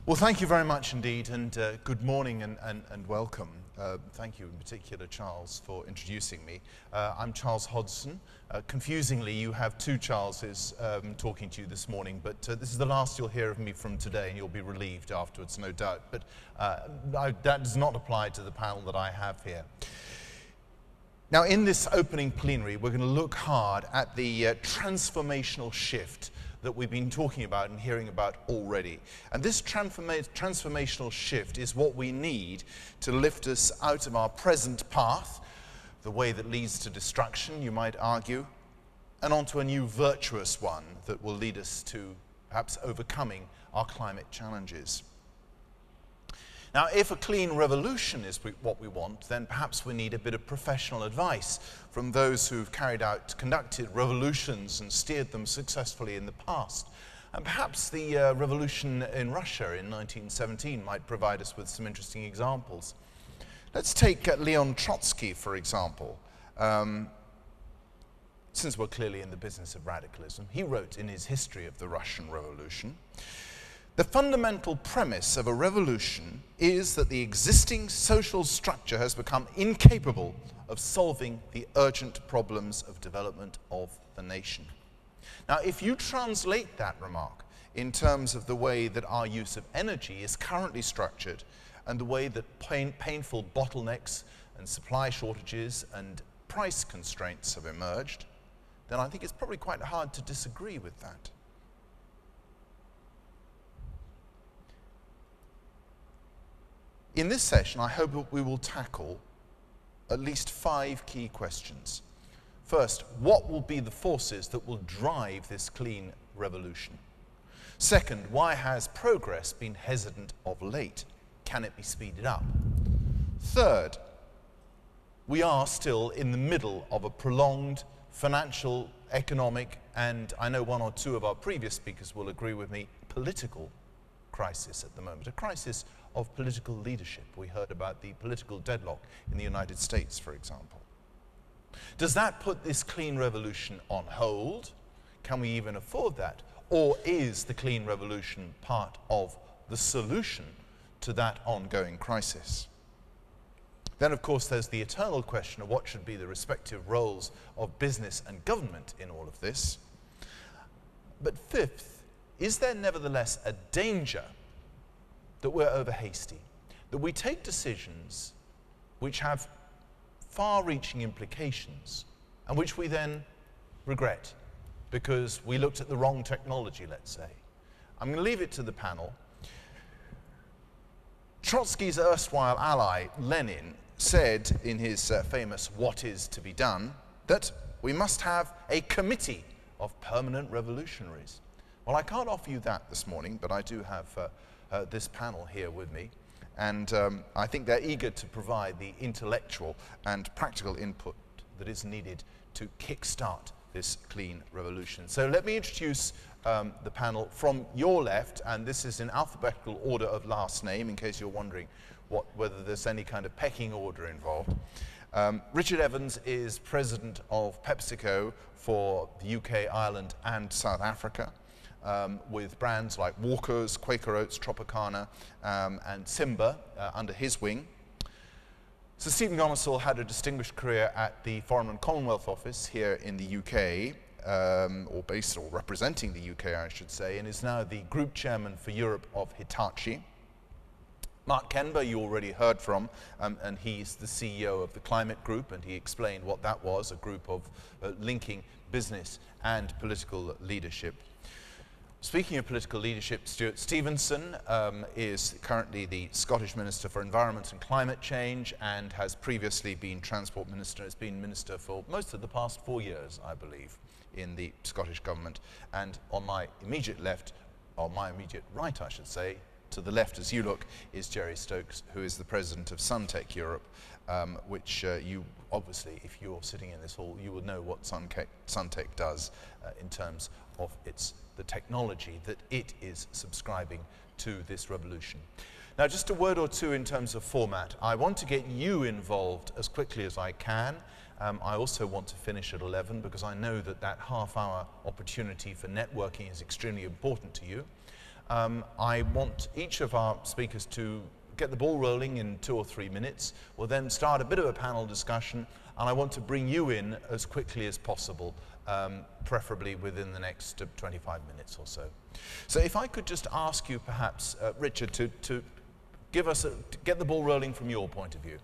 Well, thank you very much indeed, and good morning and welcome. Thank you in particular, Charles, for introducing me. I'm Charles Hodson. Confusingly, you have two Charleses talking to you this morning, but this is the last you'll hear of me from today, and you'll be relieved afterwards, no doubt. But that does not apply to the panel that I have here. Now, in this opening plenary, we're going to look hard at the transformational shift that we've been talking about and hearing about already. And this transformational shift is what we need to lift us out of our present path, the way that leads to destruction, you might argue, and onto a new virtuous one that will lead us to perhaps overcoming our climate challenges. Now, if a clean revolution is what we want, then perhaps we need a bit of professional advice from those who've conducted revolutions and steered them successfully in the past. And perhaps the revolution in Russia in 1917 might provide us with some interesting examples. Let's take Leon Trotsky, for example. Since we're clearly in the business of radicalism, he wrote in his History of the Russian Revolution, "The fundamental premise of a revolution is that the existing social structure has become incapable of solving the urgent problems of development of the nation." Now, if you translate that remark in terms of the way that our use of energy is currently structured and the way that painful bottlenecks and supply shortages and price constraints have emerged, then I think it's probably quite hard to disagree with that. In this session, I hope that we will tackle at least 5 key questions. First, what will be the forces that will drive this clean revolution? Second, why has progress been hesitant of late? Can it be speeded up? Third, we are still in the middle of a prolonged financial, economic, and I know one or two of our previous speakers will agree with me, political crisis at the moment, a crisis of political leadership. We heard about the political deadlock in the United States, for example. Does that put this clean revolution on hold? Can we even afford that? Or is the clean revolution part of the solution to that ongoing crisis? Then, of course, there's the eternal question of what should be the respective roles of business and government in all of this. But fifth, is there nevertheless a danger that we're over hasty, that we take decisions which have far-reaching implications and which we then regret because we looked at the wrong technology, let's say? I'm going to leave it to the panel. Trotsky's erstwhile ally, Lenin, said in his famous "What is to be done?" that we must have a committee of permanent revolutionaries. Well, I can't offer you that this morning, but I do have this panel here with me, and I think they're eager to provide the intellectual and practical input that is needed to kickstart this clean revolution. So let me introduce the panel from your left, and this is in alphabetical order of last name, in case you're wondering whether there's any kind of pecking order involved. Richard Evans is president of PepsiCo for the UK, Ireland, and South Africa. With brands like Walker's, Quaker Oats, Tropicana, and Simba under his wing. Sir Stephen Gomersall had a distinguished career at the Foreign and Commonwealth Office here in the UK, or representing the UK, I should say, and is now the Group Chairman for Europe of Hitachi. Mark Kenber, you already heard from, and he's the CEO of the Climate Group, and he explained what that was, a group of linking business and political leadership. Speaking of political leadership, Stuart Stevenson is currently the Scottish Minister for Environment and Climate Change and has previously been Transport Minister, has been Minister for most of the past 4 years, I believe, in the Scottish Government. And on my immediate left, or my immediate right, I should say, to the left as you look, is Jerry Stokes, who is the President of Suntech Europe, which you obviously, if you're sitting in this hall, you will know what Suntech does in terms of the technology that it is subscribing to this revolution. Now, just a word or two in terms of format. I want to get you involved as quickly as I can. I also want to finish at 11 because I know that that half-hour opportunity for networking is extremely important to you. I want each of our speakers to get the ball rolling in 2 or 3 minutes. We'll then start a bit of a panel discussion, and I want to bring you in as quickly as possible, preferably within the next 25 minutes or so. So if I could just ask you perhaps, Richard, to get the ball rolling from your point of view.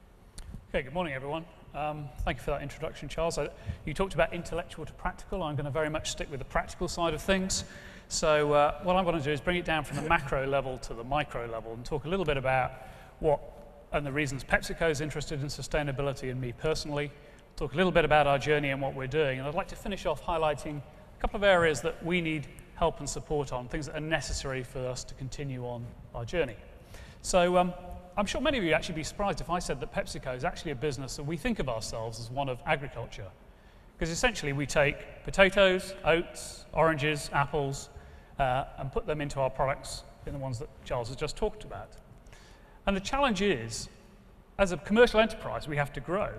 Okay, good morning everyone. Thank you for that introduction, Charles. You talked about intellectual to practical. I'm going to very much stick with the practical side of things. So what I want to do is bring it down from the macro level to the micro level and talk a little bit about what and the reasons PepsiCo is interested in sustainability and me personally. Talk a little bit about our journey and what we're doing. And I'd like to finish off highlighting a couple of areas that we need help and support on, things that are necessary for us to continue on our journey. So I'm sure many of you would actually be surprised if I said that PepsiCo is actually a business that we think of ourselves as one of agriculture. Because essentially we take potatoes, oats, oranges, apples, and put them into our products in the ones that Charles has just talked about. And the challenge is, as a commercial enterprise, we have to grow.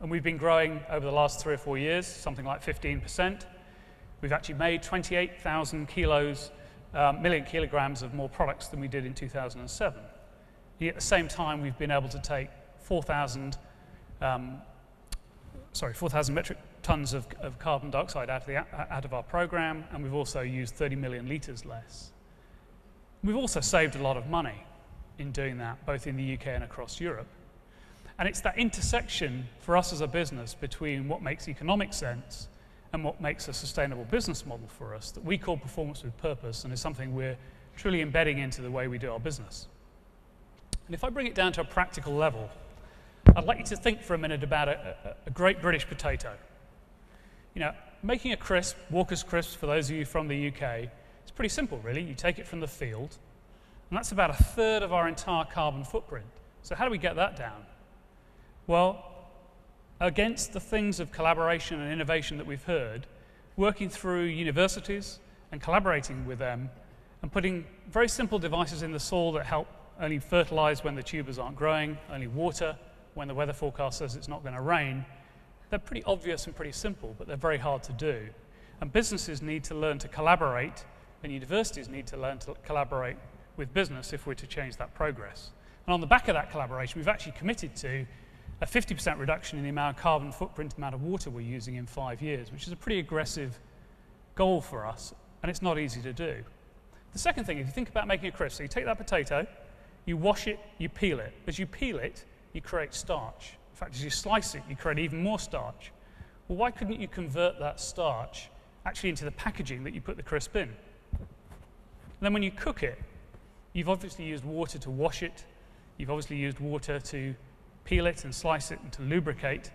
And we've been growing over the last 3 or 4 years, something like 15%. We've actually made 28,000 million kilograms of more products than we did in 2007. Yet at the same time, we've been able to take 4,000 metric tons of carbon dioxide out of our program, and we've also used 30 million litres less. We've also saved a lot of money in doing that, both in the UK and across Europe. And it's that intersection for us as a business between what makes economic sense and what makes a sustainable business model for us that we call performance with purpose, and is something we're truly embedding into the way we do our business. And if I bring it down to a practical level, I'd like you to think for a minute about a great British potato. You know, making a crisp, Walker's crisps, for those of you from the UK, it's pretty simple, really. You take it from the field, and that's about 1/3 of our entire carbon footprint. So how do we get that down? Well, against the things of collaboration and innovation that we've heard, working through universities and collaborating with them and putting very simple devices in the soil that help only fertilize when the tubers aren't growing, only water when the weather forecast says it's not going to rain. They're pretty obvious and pretty simple, but they're very hard to do. And businesses need to learn to collaborate, and universities need to learn to collaborate with business if we're to change that progress. And on the back of that collaboration, we've actually committed to a 50% reduction in the amount of carbon footprint, the amount of water we're using in 5 years, which is a pretty aggressive goal for us, and it's not easy to do. The second thing, if you think about making a crisp, so you take that potato, you wash it, you peel it. As you peel it, you create starch. In fact, as you slice it, you create even more starch. Well, why couldn't you convert that starch actually into the packaging that you put the crisp in? And then when you cook it, you've obviously used water to wash it, you've obviously used water to peel it and slice it and to lubricate.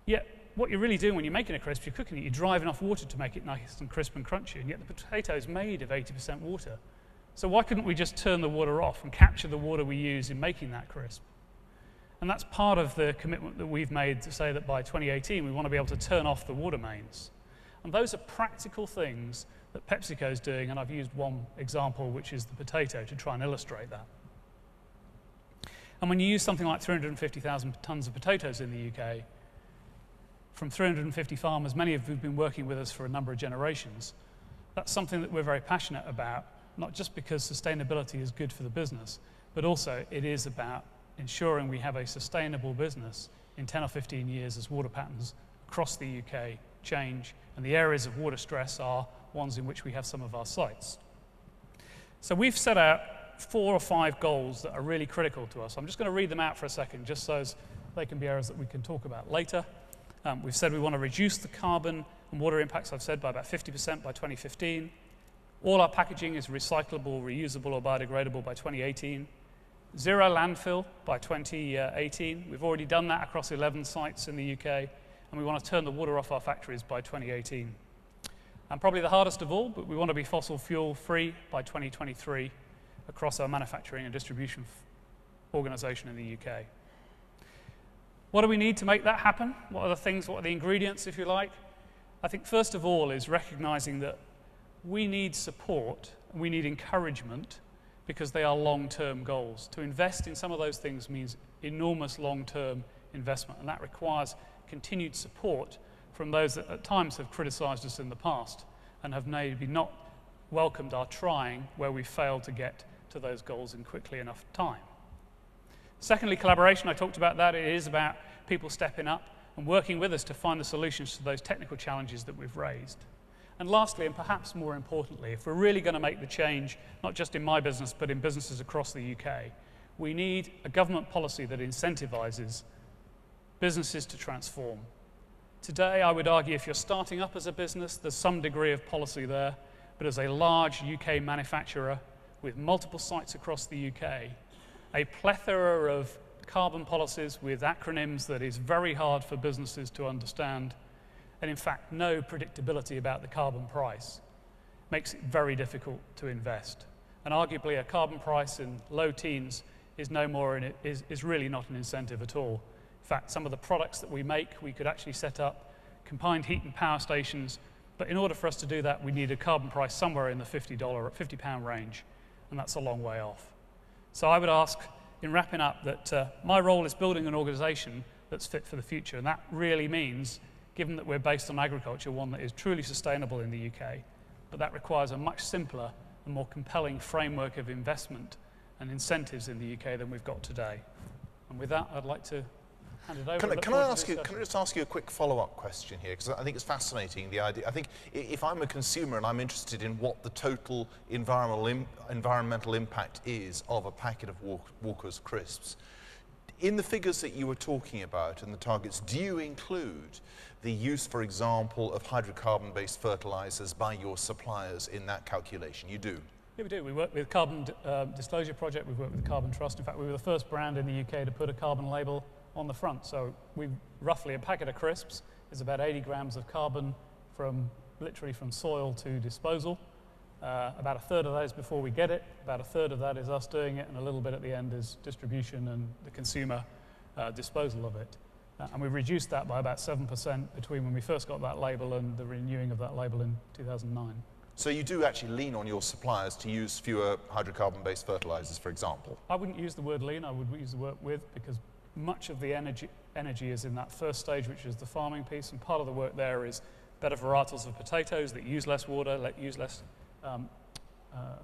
Yet, what you're really doing when you're making a crisp, you're cooking it, you're driving off water to make it nice and crisp and crunchy, and yet the potato is made of 80% water. So why couldn't we just turn the water off and capture the water we use in making that crisp? And that's part of the commitment that we've made to say that by 2018 we want to be able to turn off the water mains. And those are practical things that PepsiCo is doing, and I've used one example, which is the potato, to try and illustrate that. And when you use something like 350,000 tons of potatoes in the UK, from 350 farmers, many of who've been working with us for a number of generations, that's something that we're very passionate about, not just because sustainability is good for the business, but also it is about ensuring we have a sustainable business in 10 or 15 years as water patterns across the UK change, and the areas of water stress are ones in which we have some of our sites. So we've set out 4 or 5 goals that are really critical to us. I'm just going to read them out for a second, just so they can be areas that we can talk about later. We've said we want to reduce the carbon and water impacts, I've said, by about 50% by 2015. All our packaging is recyclable, reusable, or biodegradable by 2018. 0 landfill by 2018. We've already done that across 11 sites in the UK, and we want to turn the water off our factories by 2018. And probably the hardest of all, but we want to be fossil fuel free by 2023 across our manufacturing and distribution organisation in the UK. What do we need to make that happen? What are the things, what are the ingredients, if you like? I think first of all is recognising that we need support, we need encouragement, because they are long-term goals. To invest in some of those things means enormous long-term investment, and that requires continued support from those that at times have criticised us in the past and have maybe not welcomed our trying where we failed to get to those goals in quickly enough time. Secondly, collaboration. I talked about that. It is about people stepping up and working with us to find the solutions to those technical challenges that we've raised. And lastly, and perhaps more importantly, if we're really going to make the change, not just in my business, but in businesses across the UK, we need a government policy that incentivizes businesses to transform. Today, I would argue if you're starting up as a business, there's some degree of policy there, but as a large UK manufacturer with multiple sites across the UK, a plethora of carbon policies with acronyms that is very hard for businesses to understand, and in fact no predictability about the carbon price, makes it very difficult to invest. And arguably a carbon price in low teens is really not an incentive at all. In fact, some of the products that we make, we could actually set up combined heat and power stations, but in order for us to do that, we need a carbon price somewhere in the £50 range, and that's a long way off. So I would ask, in wrapping up, that my role is building an organisation that's fit for the future, and that really means, given that we're based on agriculture, one that is truly sustainable in the UK, but that requires a much simpler and more compelling framework of investment and incentives in the UK than we've got today. And with that, I'd like to hand it over. Can I just ask you a quick follow-up question here? Because I think it's fascinating, the idea. I think if I'm a consumer and I'm interested in what the total environmental impact is of a packet of Walker's crisps, in the figures that you were talking about and the targets, do you include the use, for example, of hydrocarbon-based fertilizers by your suppliers in that calculation? You do? Yeah, we do. We work with Carbon Disclosure Project, we've worked with the Carbon Trust. In fact, we were the first brand in the UK to put a carbon label on the front. So roughly a packet of crisps is about 80 grams of carbon literally from soil to disposal. About a third of that is before we get it, about a third of that is us doing it, and a little bit at the end is distribution and the consumer disposal of it. And we've reduced that by about 7% between when we first got that label and the renewing of that label in 2009. So you do actually lean on your suppliers to use fewer hydrocarbon-based fertilizers, for example? I wouldn't use the word lean, I would use the word with, because much of the energy is in that first stage, which is the farming piece, and part of the work there is better varietals of potatoes that use less water, use less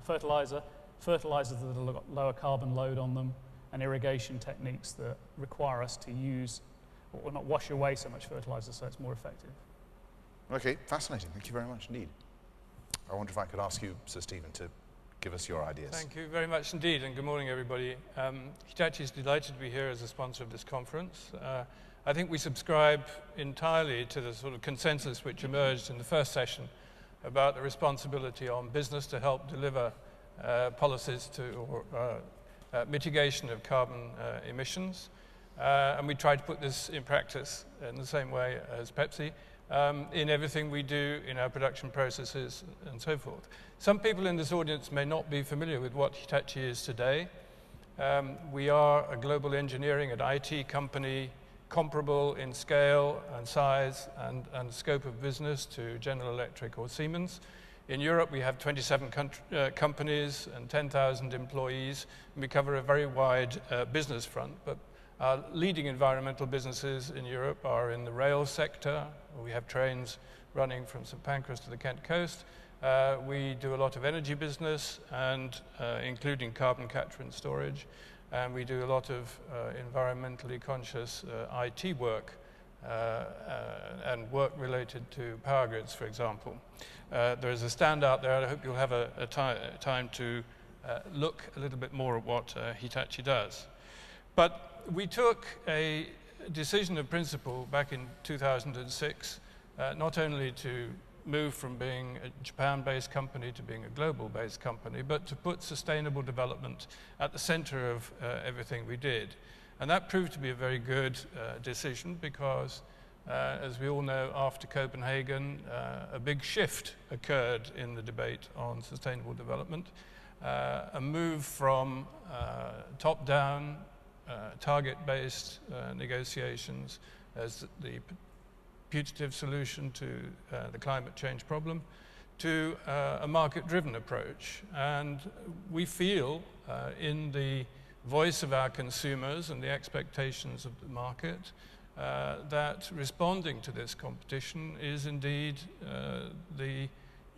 fertilizers that have lower carbon load on them, and irrigation techniques that require us to use or not wash away so much fertilizer, so it's more effective. Okay, fascinating. Thank you very much indeed. I wonder if I could ask you, Sir Stephen, to give us your ideas. Thank you very much indeed, and good morning, everybody. Hitachi is delighted to be here as a sponsor of this conference. I think we subscribe entirely to the sort of consensus which emerged in the first session about the responsibility on business to help deliver policies or mitigation of carbon emissions. And we try to put this in practice in the same way as Pepsi in everything we do in our production processes and so forth. Some people in this audience may not be familiar with what Hitachi is today. We are a global engineering and IT company comparable in scale and size and scope of business to General Electric or Siemens. In Europe, we have 27 companies and 10,000 employees, and we cover a very wide business front. But our leading environmental businesses in Europe are in the rail sector. We have trains running from St Pancras to the Kent coast. We do a lot of energy business, and including carbon capture and storage. And we do a lot of environmentally conscious IT work and work related to power grids, for example. There is a standout there. I hope you'll have a time to look a little bit more at what Hitachi does. But we took a decision of principle back in 2006, not only to move from being a Japan-based company to being a global-based company, but to put sustainable development at the center of everything we did. And that proved to be a very good decision because, as we all know, after Copenhagen, a big shift occurred in the debate on sustainable development, a move from top-down, target-based negotiations as the putative solution to the climate change problem, to a market-driven approach. And we feel in the voice of our consumers and the expectations of the market that responding to this competition is indeed the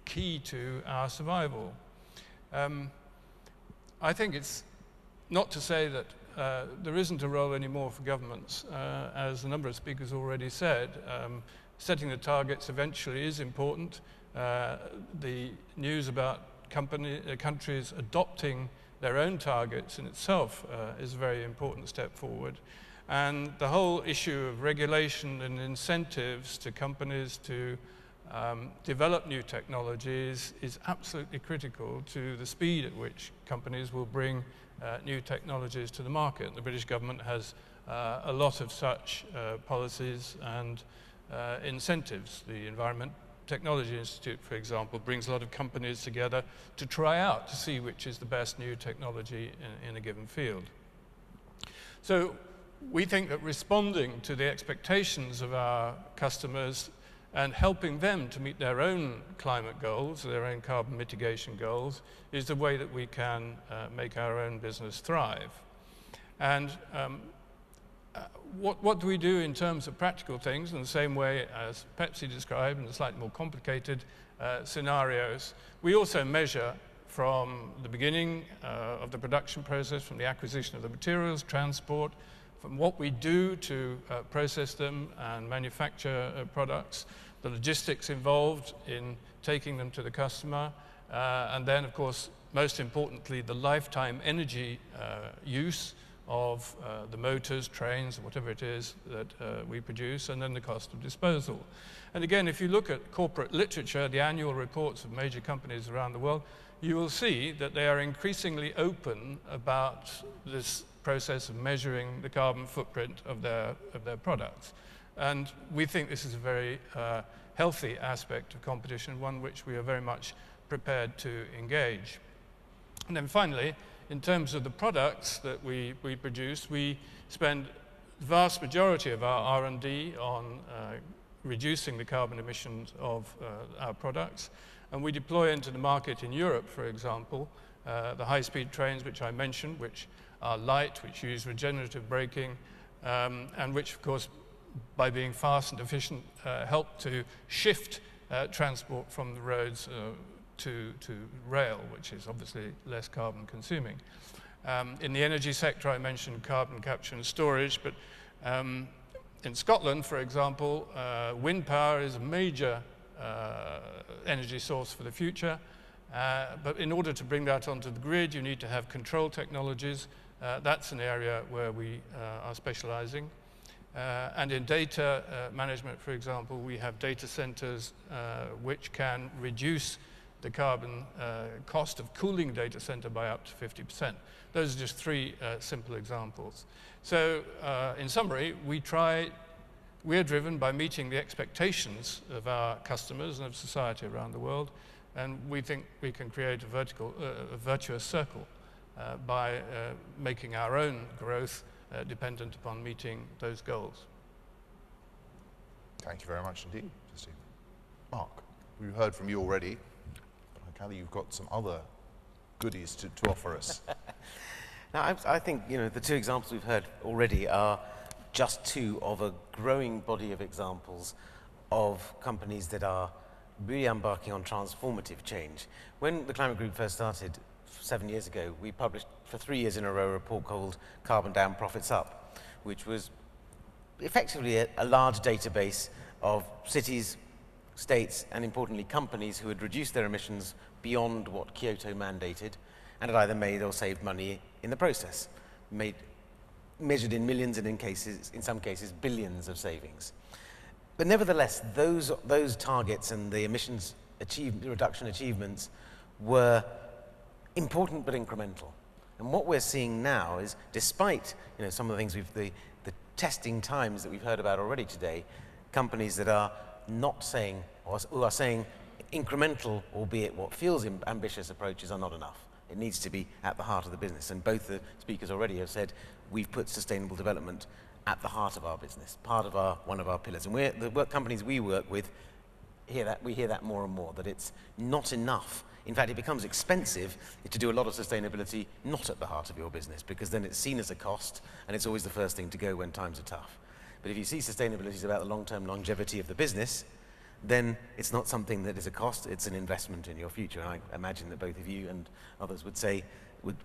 key to our survival. I think it's not to say that there isn't a role anymore for governments. As a number of speakers already said, setting the targets eventually is important. The news about countries adopting their own targets in itself is a very important step forward. And the whole issue of regulation and incentives to companies to develop new technologies is absolutely critical to the speed at which companies will bring new technologies to the market. The British government has a lot of such policies and incentives. The Environment Technology Institute, for example, brings a lot of companies together to try out to see which is the best new technology in a given field. So we think that responding to the expectations of our customers and helping them to meet their own climate goals, their own carbon mitigation goals, is the way that we can make our own business thrive. And what do we do in terms of practical things? In the same way as Pepsi described in the slightly more complicated scenarios, we also measure from the beginning of the production process, from the acquisition of the materials, transport, from what we do to process them and manufacture products, the logistics involved in taking them to the customer, and then, of course, most importantly, the lifetime energy use of the motors, trains, whatever it is that we produce, and then the cost of disposal. And again, if you look at corporate literature, the annual reports of major companies around the world, you will see that they are increasingly open about this process of measuring the carbon footprint of their products. And we think this is a very healthy aspect of competition, one which we are very much prepared to engage. And then finally, in terms of the products that we produce, we spend the vast majority of our R&D on reducing the carbon emissions of our products. And we deploy into the market in Europe, for example, the high-speed trains which I mentioned, which are light, which use regenerative braking, and which, of course, by being fast and efficient, help to shift transport from the roads to rail, which is obviously less carbon consuming. In the energy sector, I mentioned carbon capture and storage, but in Scotland, for example, wind power is a major energy source for the future. But in order to bring that onto the grid, you need to have control technologies. That's an area where we are specializing. And in data management, for example, we have data centers which can reduce the carbon cost of cooling data center by up to 50%. Those are just three simple examples. So in summary, we are driven by meeting the expectations of our customers and of society around the world, and we think we can create a virtuous circle by making our own growth dependent upon meeting those goals. Thank you very much indeed, Steve. Mark, we've heard from you already, but I gather you've got some other goodies to offer us. Now, I think the two examples we've heard already are just two of a growing body of examples of companies that are really embarking on transformative change. When the Climate Group first started 7 years ago, we published for 3 years in a row a report called Carbon Down, Profits Up, which was effectively a large database of cities, states, and importantly companies who had reduced their emissions beyond what Kyoto mandated and had either made or saved money in the process, measured in millions and in some cases billions of savings. But nevertheless, those targets and the emissions reduction achievements were important but incremental. And what we're seeing now is, despite some of the things the testing times that we've heard about already today, companies that are not saying, or who are saying incremental, albeit what feels ambitious approaches are not enough. It needs to be at the heart of the business. And both the speakers already have said we've put sustainable development at the heart of our business, one of our pillars. And the work companies we work with we hear that more and more, that it's not enough. In fact, it becomes expensive to do a lot of sustainability not at the heart of your business, because then it's seen as a cost, and it's always the first thing to go when times are tough. But if you see sustainability is about the long-term longevity of the business, then it's not something that is a cost, it's an investment in your future. And I imagine that both of you and others would say,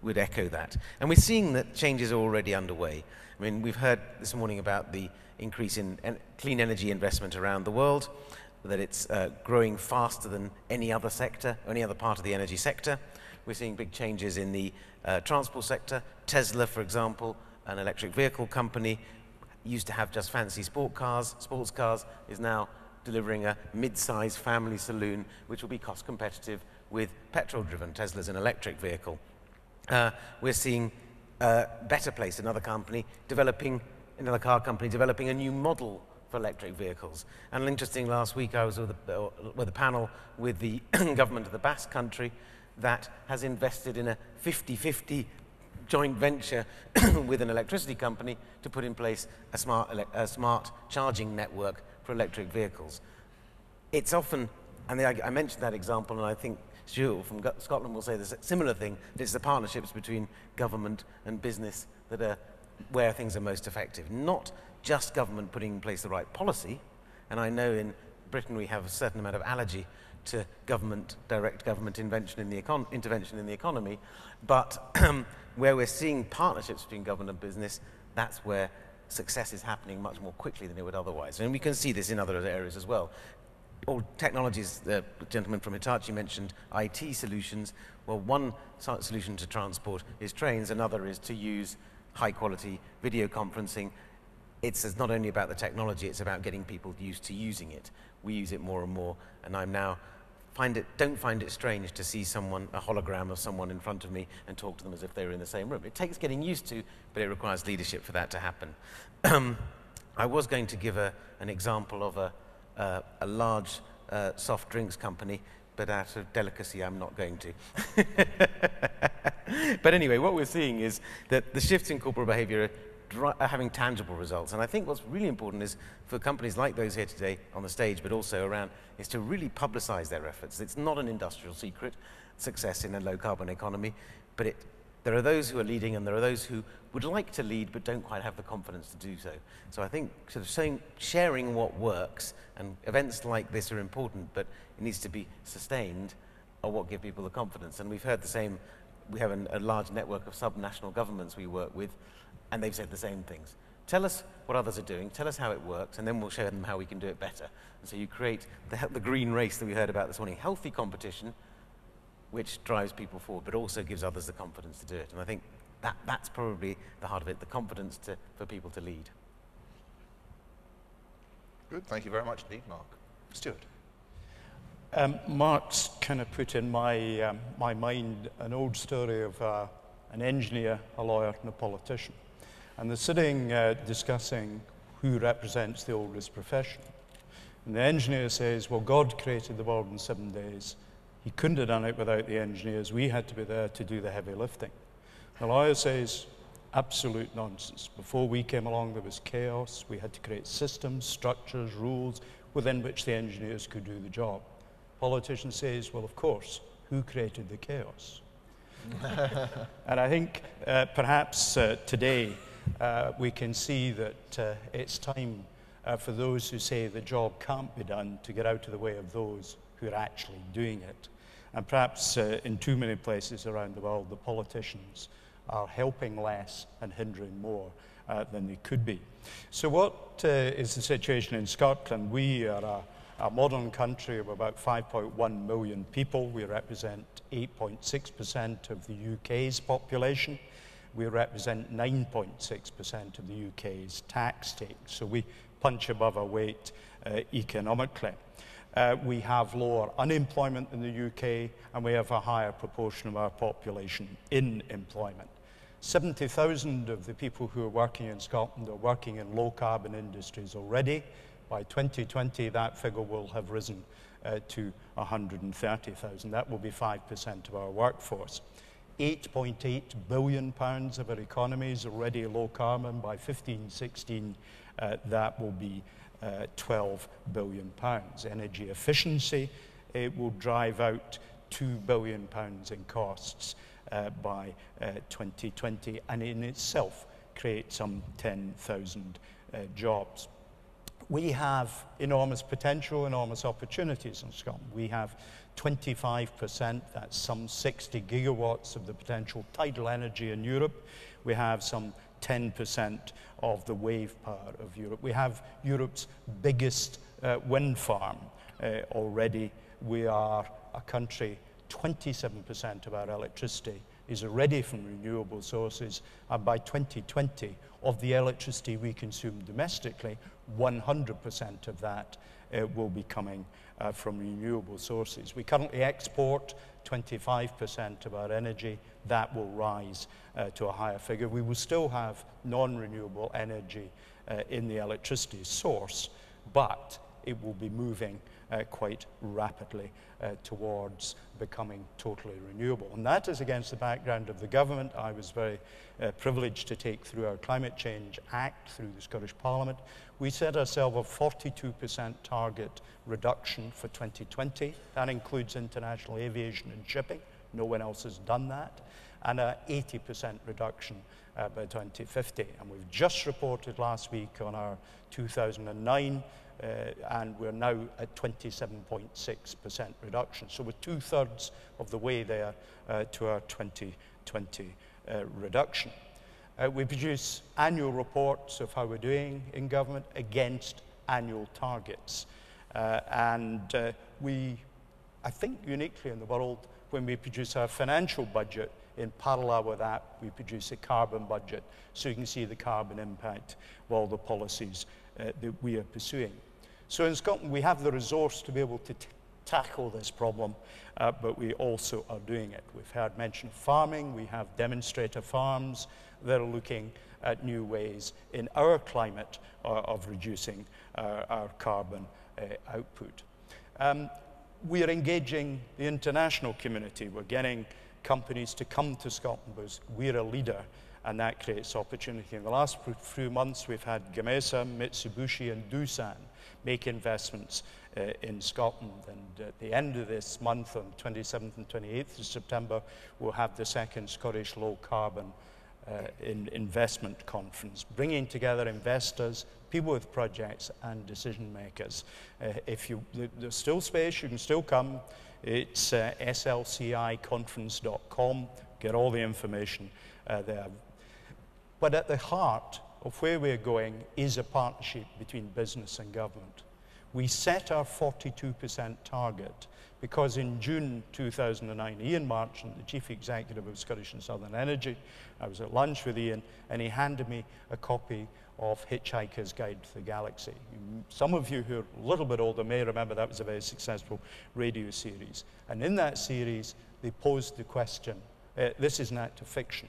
would echo that. And we're seeing that changes are already underway. I mean, we've heard this morning about the increase in clean energy investment around the world, that it's growing faster than any other sector, any other part of the energy sector. We're seeing big changes in the transport sector. Tesla, for example, an electric vehicle company, used to have just fancy sports cars, is now delivering a mid-size family saloon, which will be cost competitive with petrol-driven. Tesla's an electric vehicle. We're seeing Better Place, another car company, developing a new model for electric vehicles. And interesting, last week I was with a panel with the government of the Basque Country that has invested in a 50-50 joint venture with an electricity company to put in place a smart charging network for electric vehicles. It's often, and I mentioned that example, and I think Stuart from Scotland will say the similar thing, that it's the partnerships between government and business that are where things are most effective. Not just government putting in place the right policy, and I know in Britain we have a certain amount of allergy to direct government intervention in the economy, but where we're seeing partnerships between government and business, that's where success is happening much more quickly than it would otherwise. And we can see this in other areas as well. All technologies, the gentleman from Hitachi mentioned IT solutions. Well, one solution to transport is trains, another is to use high-quality video conferencing. It's not only about the technology, it's about getting people used to using it. We use it more and more, and I'm now don't find it strange to see a hologram of someone in front of me and talk to them as if they were in the same room. It takes getting used to, but it requires leadership for that to happen. I was going to give an example of a large soft drinks company, but out of delicacy, I'm not going to. But anyway, what we're seeing is that the shifts in corporate behavior are having tangible results. And I think what's really important is for companies like those here today on the stage, but also around, is to really publicize their efforts. It's not an industrial secret, success in a low-carbon economy, but there are those who are leading and there are those who would like to lead but don't quite have the confidence to do so. So I think sort of sharing what works, and events like this are important, but it needs to be sustained, are what give people the confidence. And we've heard the same. We have a large network of sub-national governments we work with, and they've said the same things. Tell us what others are doing, tell us how it works, and then we'll show them how we can do it better. And so you create the green race that we heard about this morning, healthy competition, which drives people forward, but also gives others the confidence to do it. And I think that's probably the heart of it, the confidence for people to lead. Good, thank you very much indeed, Mark. Stuart. Mark's kind of put in my mind an old story of an engineer, a lawyer, and a politician. And they're sitting discussing who represents the oldest profession. And the engineer says, well, God created the world in 7 days. He couldn't have done it without the engineers. We had to be there to do the heavy lifting. The lawyer says, absolute nonsense. Before we came along, there was chaos. We had to create systems, structures, rules within which the engineers could do the job. Politician says, well, of course, who created the chaos? And I think perhaps today we can see that it's time for those who say the job can't be done to get out of the way of those who are actually doing it. And perhaps in too many places around the world, the politicians are helping less and hindering more than they could be. So what is the situation in Scotland? We are a modern country of about 5.1 million people. We represent 8.6% of the UK's population. We represent 9.6% of the UK's tax take. So we punch above our weight economically. We have lower unemployment in the UK, and we have a higher proportion of our population in employment. 70,000 of the people who are working in Scotland are working in low-carbon industries already. By 2020, that figure will have risen to 130,000. That will be 5% of our workforce. £8.8 billion of our economy is already low carbon. By 15-16, that will be £12 billion. Energy efficiency, it will drive out £2 billion in costs by 2020, and in itself create some 10,000 jobs. We have enormous potential, enormous opportunities in Scotland. We have 25%, that's some 60 gigawatts of the potential tidal energy in Europe. We have some 10% of the wave power of Europe. We have Europe's biggest wind farm already. We are a country, 27% of our electricity is already from renewable sources, and by 2020, of the electricity we consume domestically, 100% of that will be coming from renewable sources. We currently export 25% of our energy. That will rise to a higher figure. We will still have non-renewable energy in the electricity source, but it will be moving quite rapidly towards becoming totally renewable. And that is against the background of the government. I was very privileged to take through our Climate Change Act through the Scottish Parliament. We set ourselves a 42% target reduction for 2020. That includes international aviation and shipping. No one else has done that. And an 80% reduction by 2050. And we've just reported last week on our 2009 and we're now at 27.6% reduction. So we're 2/3 of the way there to our 2020 reduction. We produce annual reports of how we're doing in government against annual targets. We, I think uniquely in the world, when we produce our financial budget, in parallel with that, we produce a carbon budget, so you can see the carbon impact of all the policies that we are pursuing. So in Scotland, we have the resource to be able to tackle this problem, but we also are doing it. We've heard mention of farming. We have demonstrator farms that are looking at new ways in our climate of reducing our carbon output. We are engaging the international community. We're getting companies to come to Scotland because we're a leader, and that creates opportunity. In the last few months, we've had Gomersall, Mitsubishi, and Doosan make investments in Scotland. And at the end of this month, on 27th and 28th of September, we'll have the second Scottish Low Carbon Investment Conference, bringing together investors, people with projects, and decision makers. There's still space, you can still come. It's slciconference.com. Get all the information there. But at the heart of where we're going is a partnership between business and government. We set our 42% target because in June 2009, Ian Marchant, the Chief Executive of Scottish and Southern Energy, I was at lunch with Ian, and he handed me a copy of Hitchhiker's Guide to the Galaxy. Some of you who are a little bit older may remember that was a very successful radio series. And in that series, they posed the question, this is an act of fiction,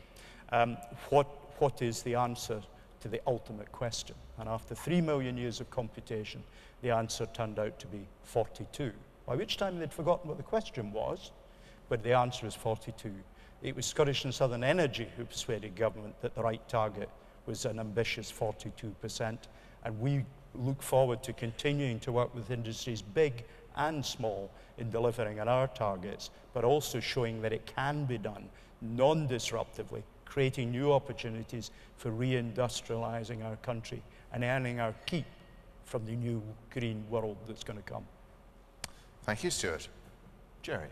what is the answer to the ultimate question? And after 3 million years of computation, the answer turned out to be 42, by which time they'd forgotten what the question was, but the answer is 42. It was Scottish and Southern Energy who persuaded government that the right target was an ambitious 42%, and we look forward to continuing to work with industries big and small in delivering on our targets, but also showing that it can be done non-disruptively, creating new opportunities for reindustrializing our country and earning our keep from the new green world that's going to come. Thank you, Stuart. Jerry.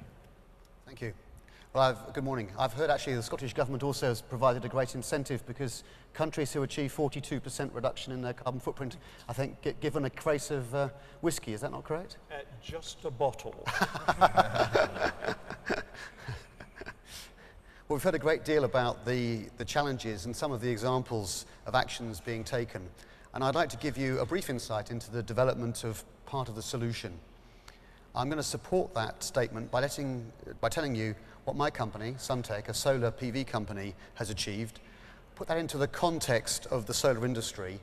Thank you. Well, good morning. I've heard actually the Scottish Government also has provided a great incentive because countries who achieve 42% reduction in their carbon footprint, I think, get given a crate of whiskey. Is that not correct? Just a bottle. Well, we've heard a great deal about the challenges and some of the examples of actions being taken. And I'd like to give you a brief insight into the development of part of the solution. I'm going to support that statement by telling you what my company, Suntech, a solar PV company, has achieved, put that into the context of the solar industry,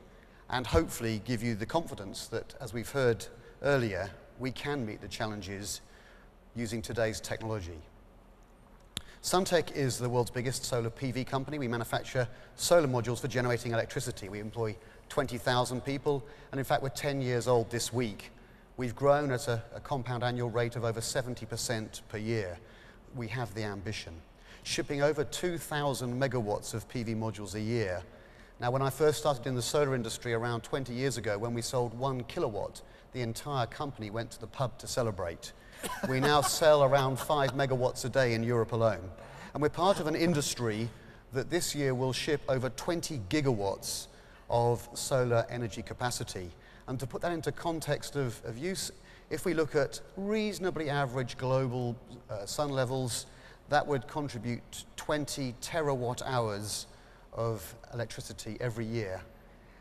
and hopefully give you the confidence that, as we've heard earlier, we can meet the challenges using today's technology. Suntech is the world's biggest solar PV company. We manufacture solar modules for generating electricity. We employ 20,000 people, and in fact, we're 10 years old this week. We've grown at a compound annual rate of over 70% per year. We have the ambition. Shipping over 2,000 megawatts of PV modules a year, Now, when I first started in the solar industry around 20 years ago, when we sold 1 kilowatt, the entire company went to the pub to celebrate. We now sell around 5 megawatts a day in Europe alone. And we're part of an industry that this year will ship over 20 gigawatts of solar energy capacity. And to put that into context of use, if we look at reasonably average global sun levels, that would contribute 20 terawatt hours of electricity every year.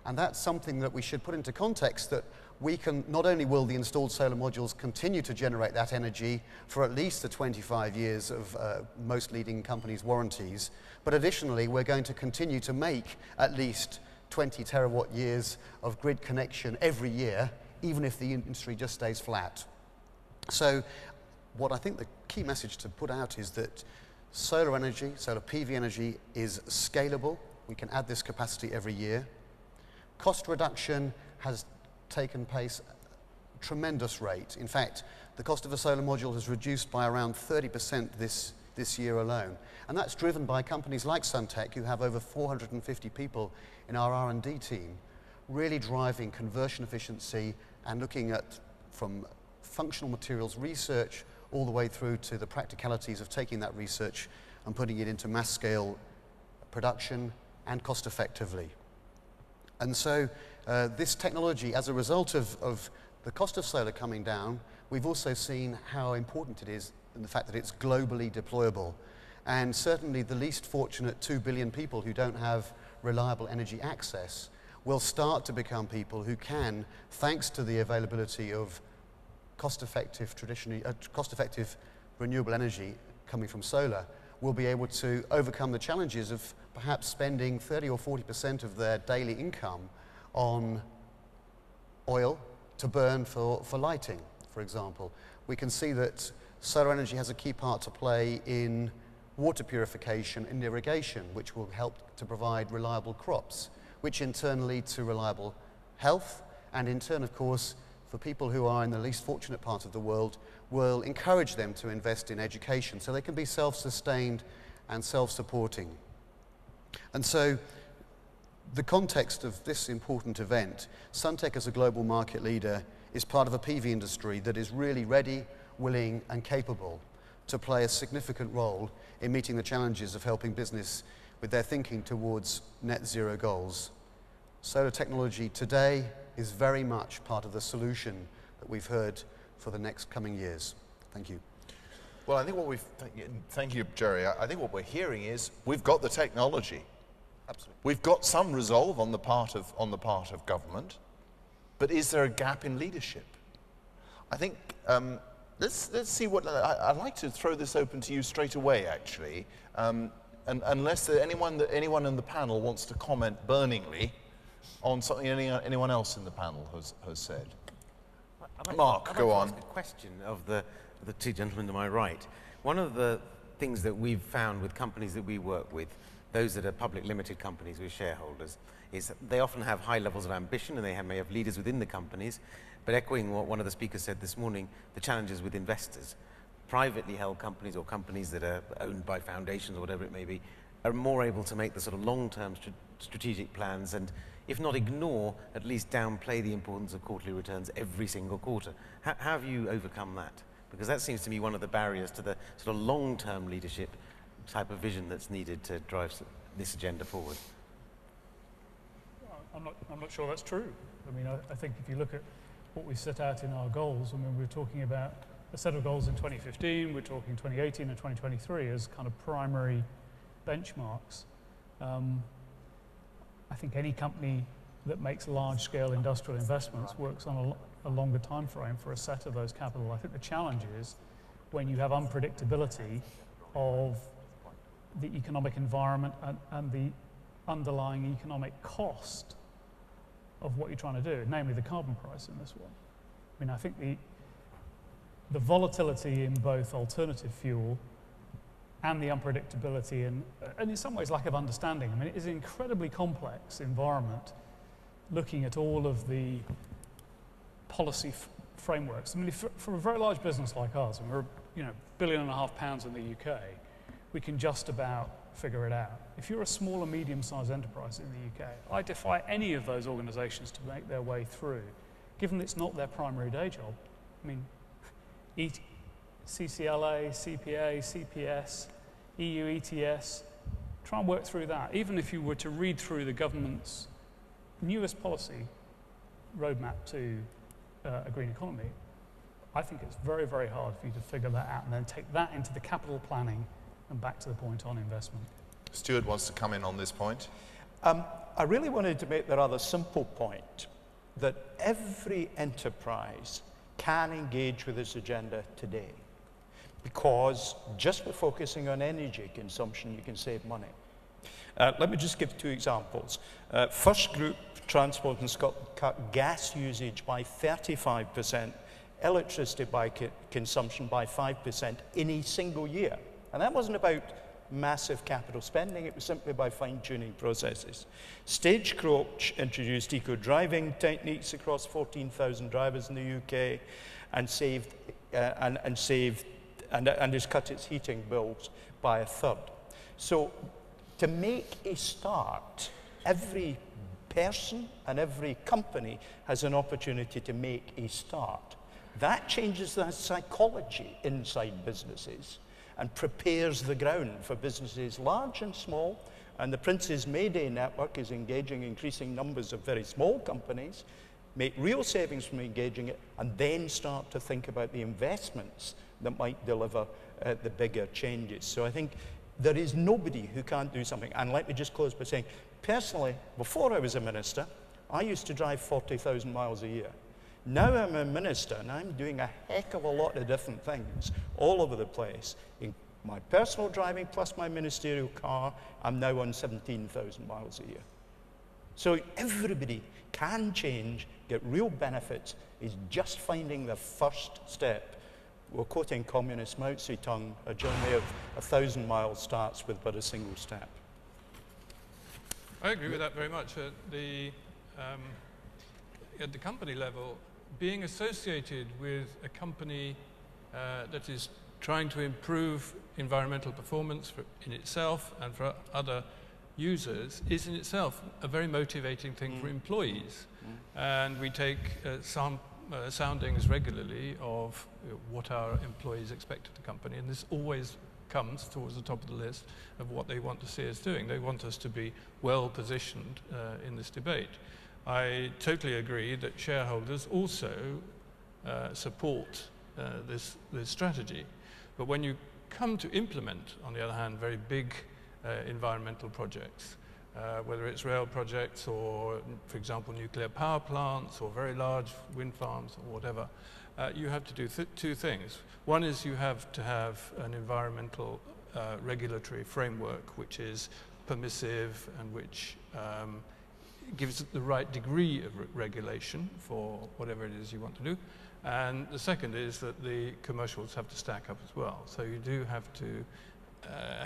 And that's something that we should put into context, that we can, not only will the installed solar modules continue to generate that energy for at least the 25 years of most leading companies' warranties, but additionally we're going to continue to make at least 20 terawatt years of grid connection every year, even if the industry just stays flat. So what I think the key message to put out is that solar energy, solar PV energy, is scalable. We can add this capacity every year. Cost reduction has taken place at a tremendous rate. In fact, the cost of a solar module has reduced by around 30% this year alone. And that's driven by companies like Suntech, who have over 450 people in our R&D team, really driving conversion efficiency and looking at, from functional materials research all the way through to the practicalities of taking that research and putting it into mass scale production and cost effectively. And so this technology, as a result of the cost of solar coming down, we've also seen how important it is in the fact that it's globally deployable. And certainly the least fortunate 2 billion people who don't have reliable energy access will start to become people who can, thanks to the availability of cost-effective renewable energy coming from solar, will be able to overcome the challenges of perhaps spending 30 or 40% of their daily income on oil to burn for lighting, for example. We can see that solar energy has a key part to play in water purification and irrigation, which will help to provide reliable crops, which in turn lead to reliable health, and in turn, of course, for people who are in the least fortunate part of the world, will encourage them to invest in education so they can be self-sustained and self-supporting. And so, the context of this important event, Suntech as a global market leader is part of a PV industry that is really ready, willing and capable to play a significant role in meeting the challenges of helping business with their thinking towards net zero goals. Solar technology today is very much part of the solution that we've heard for the next coming years. Thank you. Well, I think what thank you, Jerry. I think what we're hearing is we've got the technology. Absolutely. We've got some resolve on the part of government, but is there a gap in leadership? I think let's see what I'd like to throw this open to you straight away, actually, and unless anyone in the panel wants to comment burningly on something anyone else in the panel has said. Mark, go on. I'd like to ask a question of the two gentlemen to my right. One of the things that we've found with companies that we work with, those that are public limited companies with shareholders, is that they often have high levels of ambition and they may have leaders within the companies, but echoing what one of the speakers said this morning, the challenges with investors. Privately held companies or companies that are owned by foundations or whatever it may be, are more able to make the sort of long-term strategic plans and, if not ignore, at least downplay the importance of quarterly returns every single quarter. How have you overcome that? Because that seems to me one of the barriers to the sort of long-term leadership type of vision that's needed to drive this agenda forward. Well, I'm not sure that's true. I mean, I think if you look at what we set out in our goals, I mean, we're talking about a set of goals in 2015, we're talking 2018 and 2023 as kind of primary benchmarks. I think any company that makes large-scale industrial investments works on a longer time frame for a set of those capital. I think the challenge is when you have unpredictability of the economic environment and the underlying economic cost of what you're trying to do, namely the carbon price in this one. I mean, I think the volatility in both alternative fuel and the unpredictability and in some ways lack of understanding. I mean, it is an incredibly complex environment looking at all of the policy frameworks. I mean, for a very large business like ours, and we're £1.5 billion in the UK, we can just about figure it out. If you're a small or medium-sized enterprise in the UK, I defy any of those organisations to make their way through, given it's not their primary day job. I mean, CCLA, CPA, CPS, EU ETS, try and work through that. Even if you were to read through the government's newest policy roadmap to a green economy, I think it's very, very hard for you to figure that out and then take that into the capital planning and back to the point on investment. Stuart wants to come in on this point. I really wanted to make the rather simple point that every enterprise can engage with this agenda today, because just by focusing on energy consumption, you can save money. Let me just give 2 examples. First Group Transport in Scotland cut gas usage by 35%, electricity by consumption by 5% in a single year. And that wasn't about massive capital spending, it was simply by fine-tuning processes. Stagecoach introduced eco-driving techniques across 14,000 drivers in the UK and has cut its heating bills by 1/3. So to make a start, every person and every company has an opportunity to make a start. That changes the psychology inside businesses and prepares the ground for businesses large and small. And the Prince's Mayday network is engaging increasing numbers of very small companies, make real savings from engaging it, and then start to think about the investments that might deliver the bigger changes. So I think there is nobody who can't do something. And let me just close by saying, personally, before I was a minister, I used to drive 40,000 miles a year. Now I'm a minister and I'm doing a heck of a lot of different things all over the place. In my personal driving plus my ministerial car, I'm now on 17,000 miles a year. So everybody can change, get real benefits, is just finding the first step. We're quoting communist Mao Zedong, a journey of 1,000 miles starts with but a single step. I agree with that very much. At the company level, being associated with a company that is trying to improve environmental performance in itself and for other users is in itself a very motivating thing for employees. And we take soundings regularly of what our employees expect of the company, and this always comes towards the top of the list of what they want to see us doing. They want us to be well positioned in this debate. I totally agree that shareholders also support this strategy. But when you come to implement, on the other hand, very big environmental projects, whether it's rail projects or, for example, nuclear power plants or very large wind farms or whatever, you have to do 2 things. One is you have to have an environmental regulatory framework which is permissive and which gives it the right degree of regulation for whatever it is you want to do. And the second is that the commercials have to stack up as well. So you do have to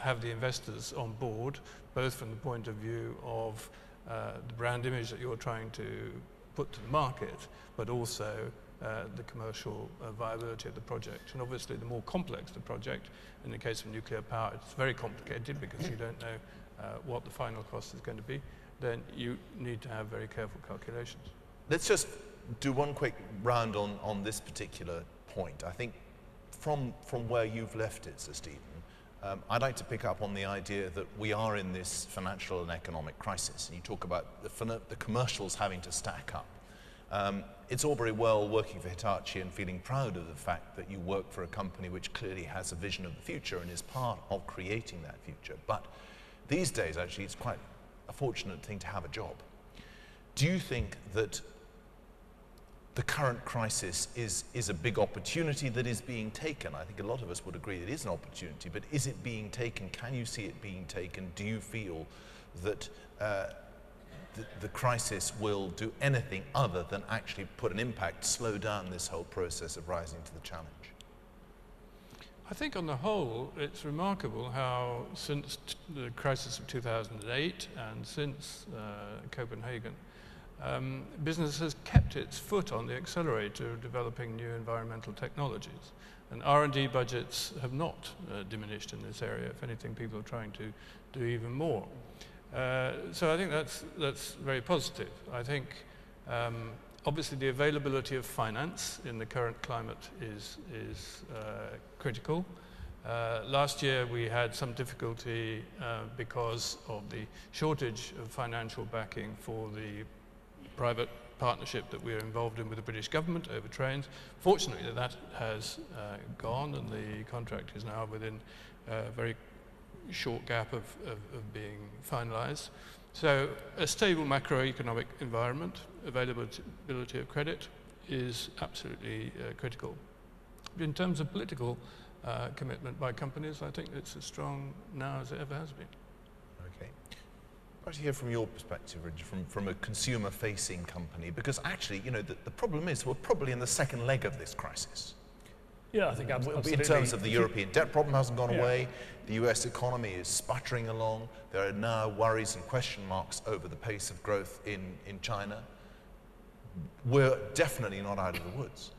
have the investors on board, both from the point of view of the brand image that you're trying to put to the market, but also the commercial viability of the project. And obviously the more complex the project, in the case of nuclear power, it's very complicated because you don't know what the final cost is going to be. Then you need to have very careful calculations. Let's just do one quick round on this particular point. I think from where you've left it, Sir Stephen, I'd like to pick up on the idea that we are in this financial and economic crisis. And you talk about the commercials having to stack up. It's all very well working for Hitachi and feeling proud of the fact that you work for a company which clearly has a vision of the future and is part of creating that future. But these days, actually, it's quite a fortunate thing to have a job. Do you think that the current crisis is a big opportunity that is being taken? I think a lot of us would agree it is an opportunity, but is it being taken? Can you see it being taken? Do you feel that the crisis will do anything other than actually put an impact, slow down this whole process of rising to the challenge? I think on the whole, it's remarkable how since the crisis of 2008 and since Copenhagen, business has kept its foot on the accelerator of developing new environmental technologies. And R&D budgets have not diminished in this area. If anything, people are trying to do even more. So I think that's very positive. I think obviously the availability of finance in the current climate is critical. Last year we had some difficulty because of the shortage of financial backing for the private partnership that we're involved in with the British government over trains. Fortunately, that has gone, and the contract is now within a very short gap of being finalised. So a stable macroeconomic environment, availability of credit is absolutely critical. In terms of political commitment by companies, I think it's as strong now as it ever has been. Okay. I'd like to hear from your perspective, Richard, from a consumer-facing company, because actually, you know, the problem is we're probably in the second leg of this crisis. Yeah, I think absolutely. In terms of the European debt problem hasn't gone away, the US economy is sputtering along, there are now worries and question marks over the pace of growth in China. We're definitely not out of the woods.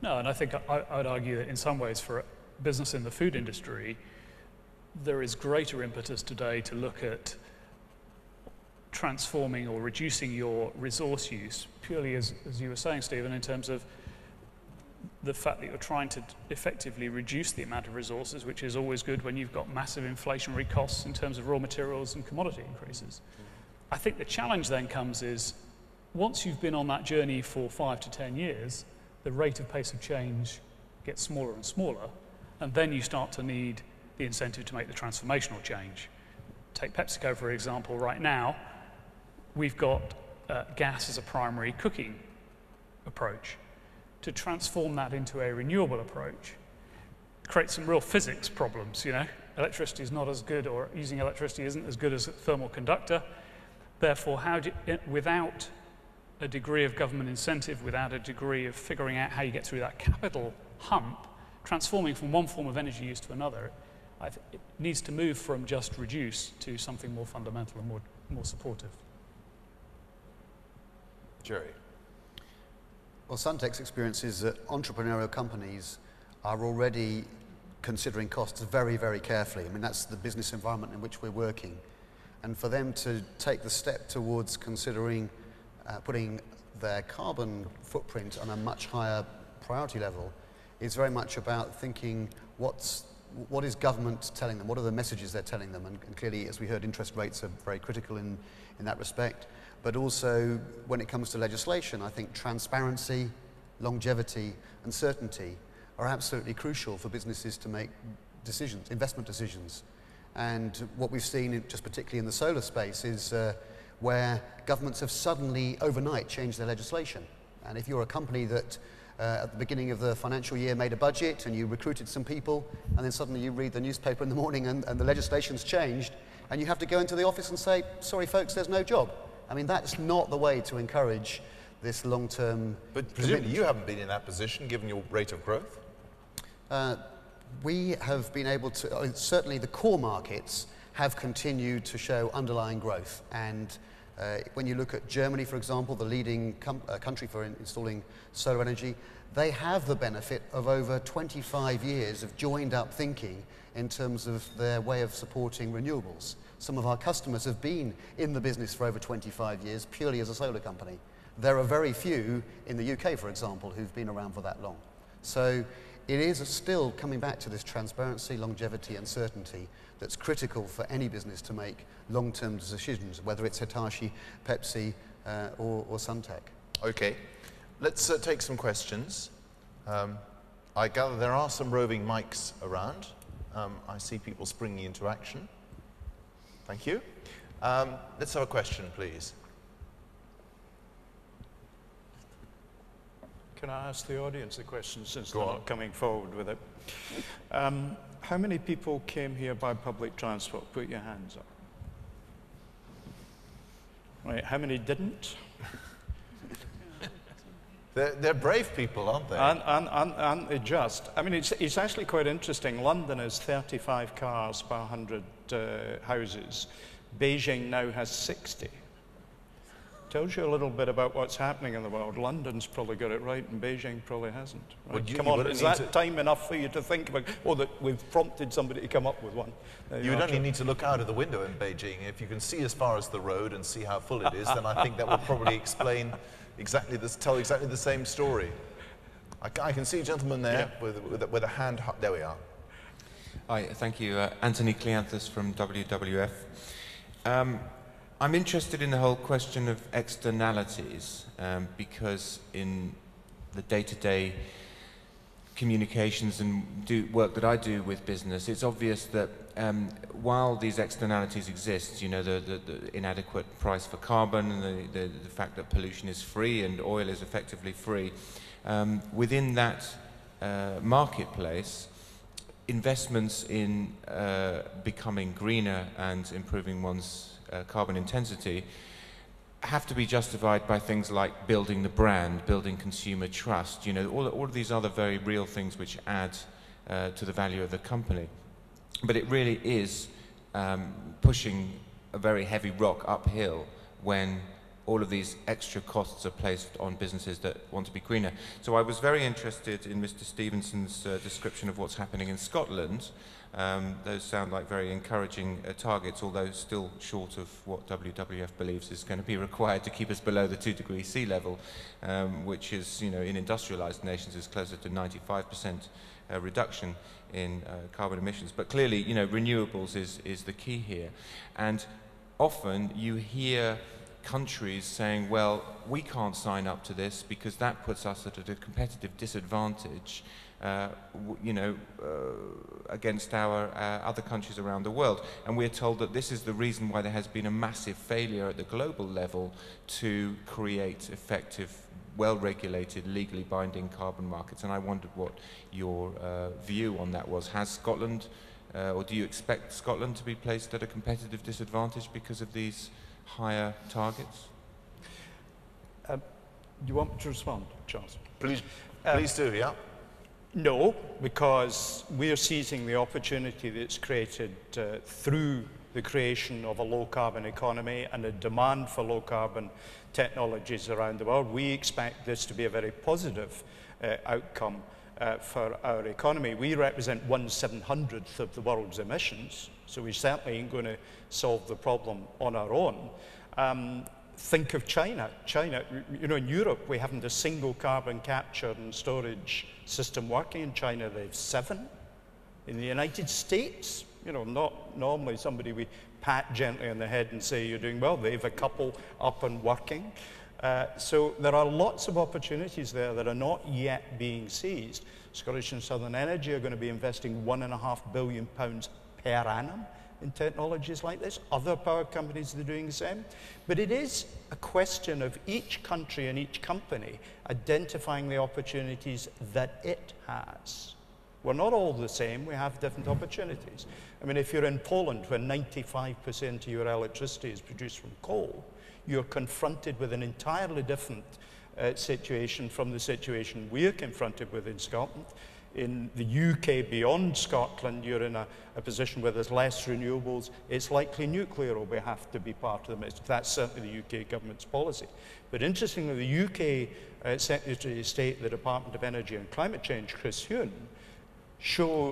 No, and I think I would argue that in some ways for a business in the food industry, there is greater impetus today to look at transforming or reducing your resource use, purely as you were saying, Stephen, in terms of the fact that you're trying to effectively reduce the amount of resources, which is always good when you've got massive inflationary costs in terms of raw materials and commodity increases. I think the challenge then comes is, once you've been on that journey for 5 to 10 years, the rate of pace of change gets smaller and smaller, and then you start to need the incentive to make the transformational change. Take PepsiCo, for example. Right now, we've got gas as a primary cooking approach. To transform that into a renewable approach creates some real physics problems, you know. Electricity is not as good, or using electricity isn't as good as a thermal conductor. Therefore, without a degree of government incentive, without a degree of figuring out how you get through that capital hump, transforming from one form of energy use to another, it needs to move from just reduce to something more fundamental and more supportive. Jerry. Well, Suntec's experience is that entrepreneurial companies are already considering costs very, very carefully. I mean, that's the business environment in which we're working. And for them to take the step towards considering putting their carbon footprint on a much higher priority level is very much about thinking what is government telling them, what are the messages they're telling them, and clearly, as we heard, interest rates are very critical in that respect. But also, when it comes to legislation, I think transparency, longevity, and certainty are absolutely crucial for businesses to make decisions, investment decisions. And what we've seen, just particularly in the solar space, is where governments have suddenly, overnight, changed their legislation. And if you're a company that at the beginning of the financial year made a budget and you recruited some people, and then suddenly you read the newspaper in the morning and the legislation's changed, and you have to go into the office and say, sorry folks, there's no job. I mean, that's not the way to encourage this long-term. But presumably you haven't been in that position, given your rate of growth? We have been able to, certainly the core markets have continued to show underlying growth. And when you look at Germany, for example, the leading country for installing solar energy, they have the benefit of over 25 years of joined-up thinking in terms of their way of supporting renewables. Some of our customers have been in the business for over 25 years, purely as a solar company. There are very few in the UK, for example, who've been around for that long. So it is still coming back to this transparency, longevity, and certainty that's critical for any business to make long-term decisions, whether it's Hitachi, Pepsi, or Suntec. Okay, let's take some questions. I gather there are some roving mics around. I see people springing into action. Thank you. Let's have a question, please. Can I ask the audience a question, since they're not coming forward with it? How many people came here by public transport? Put your hands up. Right, how many didn't? They're brave people, aren't they? Aren't they just? I mean, it's actually quite interesting. London has 35 cars per 100 houses. Beijing now has 60. tells you a little bit about what's happening in the world. London's probably got it right, and Beijing probably hasn't. Right? Well, Come on, is that time enough for you to think about, oh, that we've prompted somebody to come up with one? You would only need to look out of the window in Beijing. If you can see as far as the road and see how full it is, then I think that will probably explain tell exactly the same story. I can see a gentleman there with a hand up. There we are. Hi, thank you. Anthony Cleanthus from WWF. I'm interested in the whole question of externalities because in the day-to-day communications and work that I do with business, it's obvious that while these externalities exist, you know, the inadequate price for carbon and the fact that pollution is free and oil is effectively free, within that marketplace, investments in becoming greener and improving one's carbon intensity have to be justified by things like building the brand, building consumer trust, you know, all of these other very real things which add to the value of the company. But it really is pushing a very heavy rock uphill when all of these extra costs are placed on businesses that want to be greener. So I was very interested in Mr. Stevenson's description of what's happening in Scotland. Those sound like very encouraging targets, although still short of what WWF believes is going to be required to keep us below the 2-degree sea level, which is, you know, in industrialized nations is closer to 95% reduction in carbon emissions. But clearly, you know, renewables is the key here. And often you hear countries saying, well, we can't sign up to this because that puts us at a competitive disadvantage, against our other countries around the world. And we're told that this is the reason why there has been a massive failure at the global level to create effective, well-regulated, legally binding carbon markets. And I wondered what your view on that was. Has Scotland, or do you expect Scotland to be placed at a competitive disadvantage because of these higher targets? Do you want me to respond, Charles? Please do, yeah. No, because we're seizing the opportunity that's created through the creation of a low-carbon economy and a demand for low-carbon technologies around the world. We expect this to be a very positive outcome for our economy. We represent 1/700th of the world's emissions, so we certainly ain't going to solve the problem on our own. Think of China. China, you know, in Europe, we haven't a single carbon capture and storage system working. In China, they have 7. In the United States, you know, not normally somebody we pat gently on the head and say you're doing well. They have a couple up and working. So there are lots of opportunities there that are not yet being seized. Scottish and Southern Energy are going to be investing £1.5 billion per annum in technologies like this. Other power companies are doing the same. But it is a question of each country and each company identifying the opportunities that it has. We're not all the same, we have different opportunities. I mean, if you're in Poland, where 95% of your electricity is produced from coal, you're confronted with an entirely different situation from the situation we're confronted with in Scotland. In the UK, beyond Scotland, you're in a position where there's less renewables. It's likely nuclear will have to be part of the mix. That's certainly the UK government's policy. But interestingly, the UK Secretary of State, the Department of Energy and Climate Change, Chris Huhne,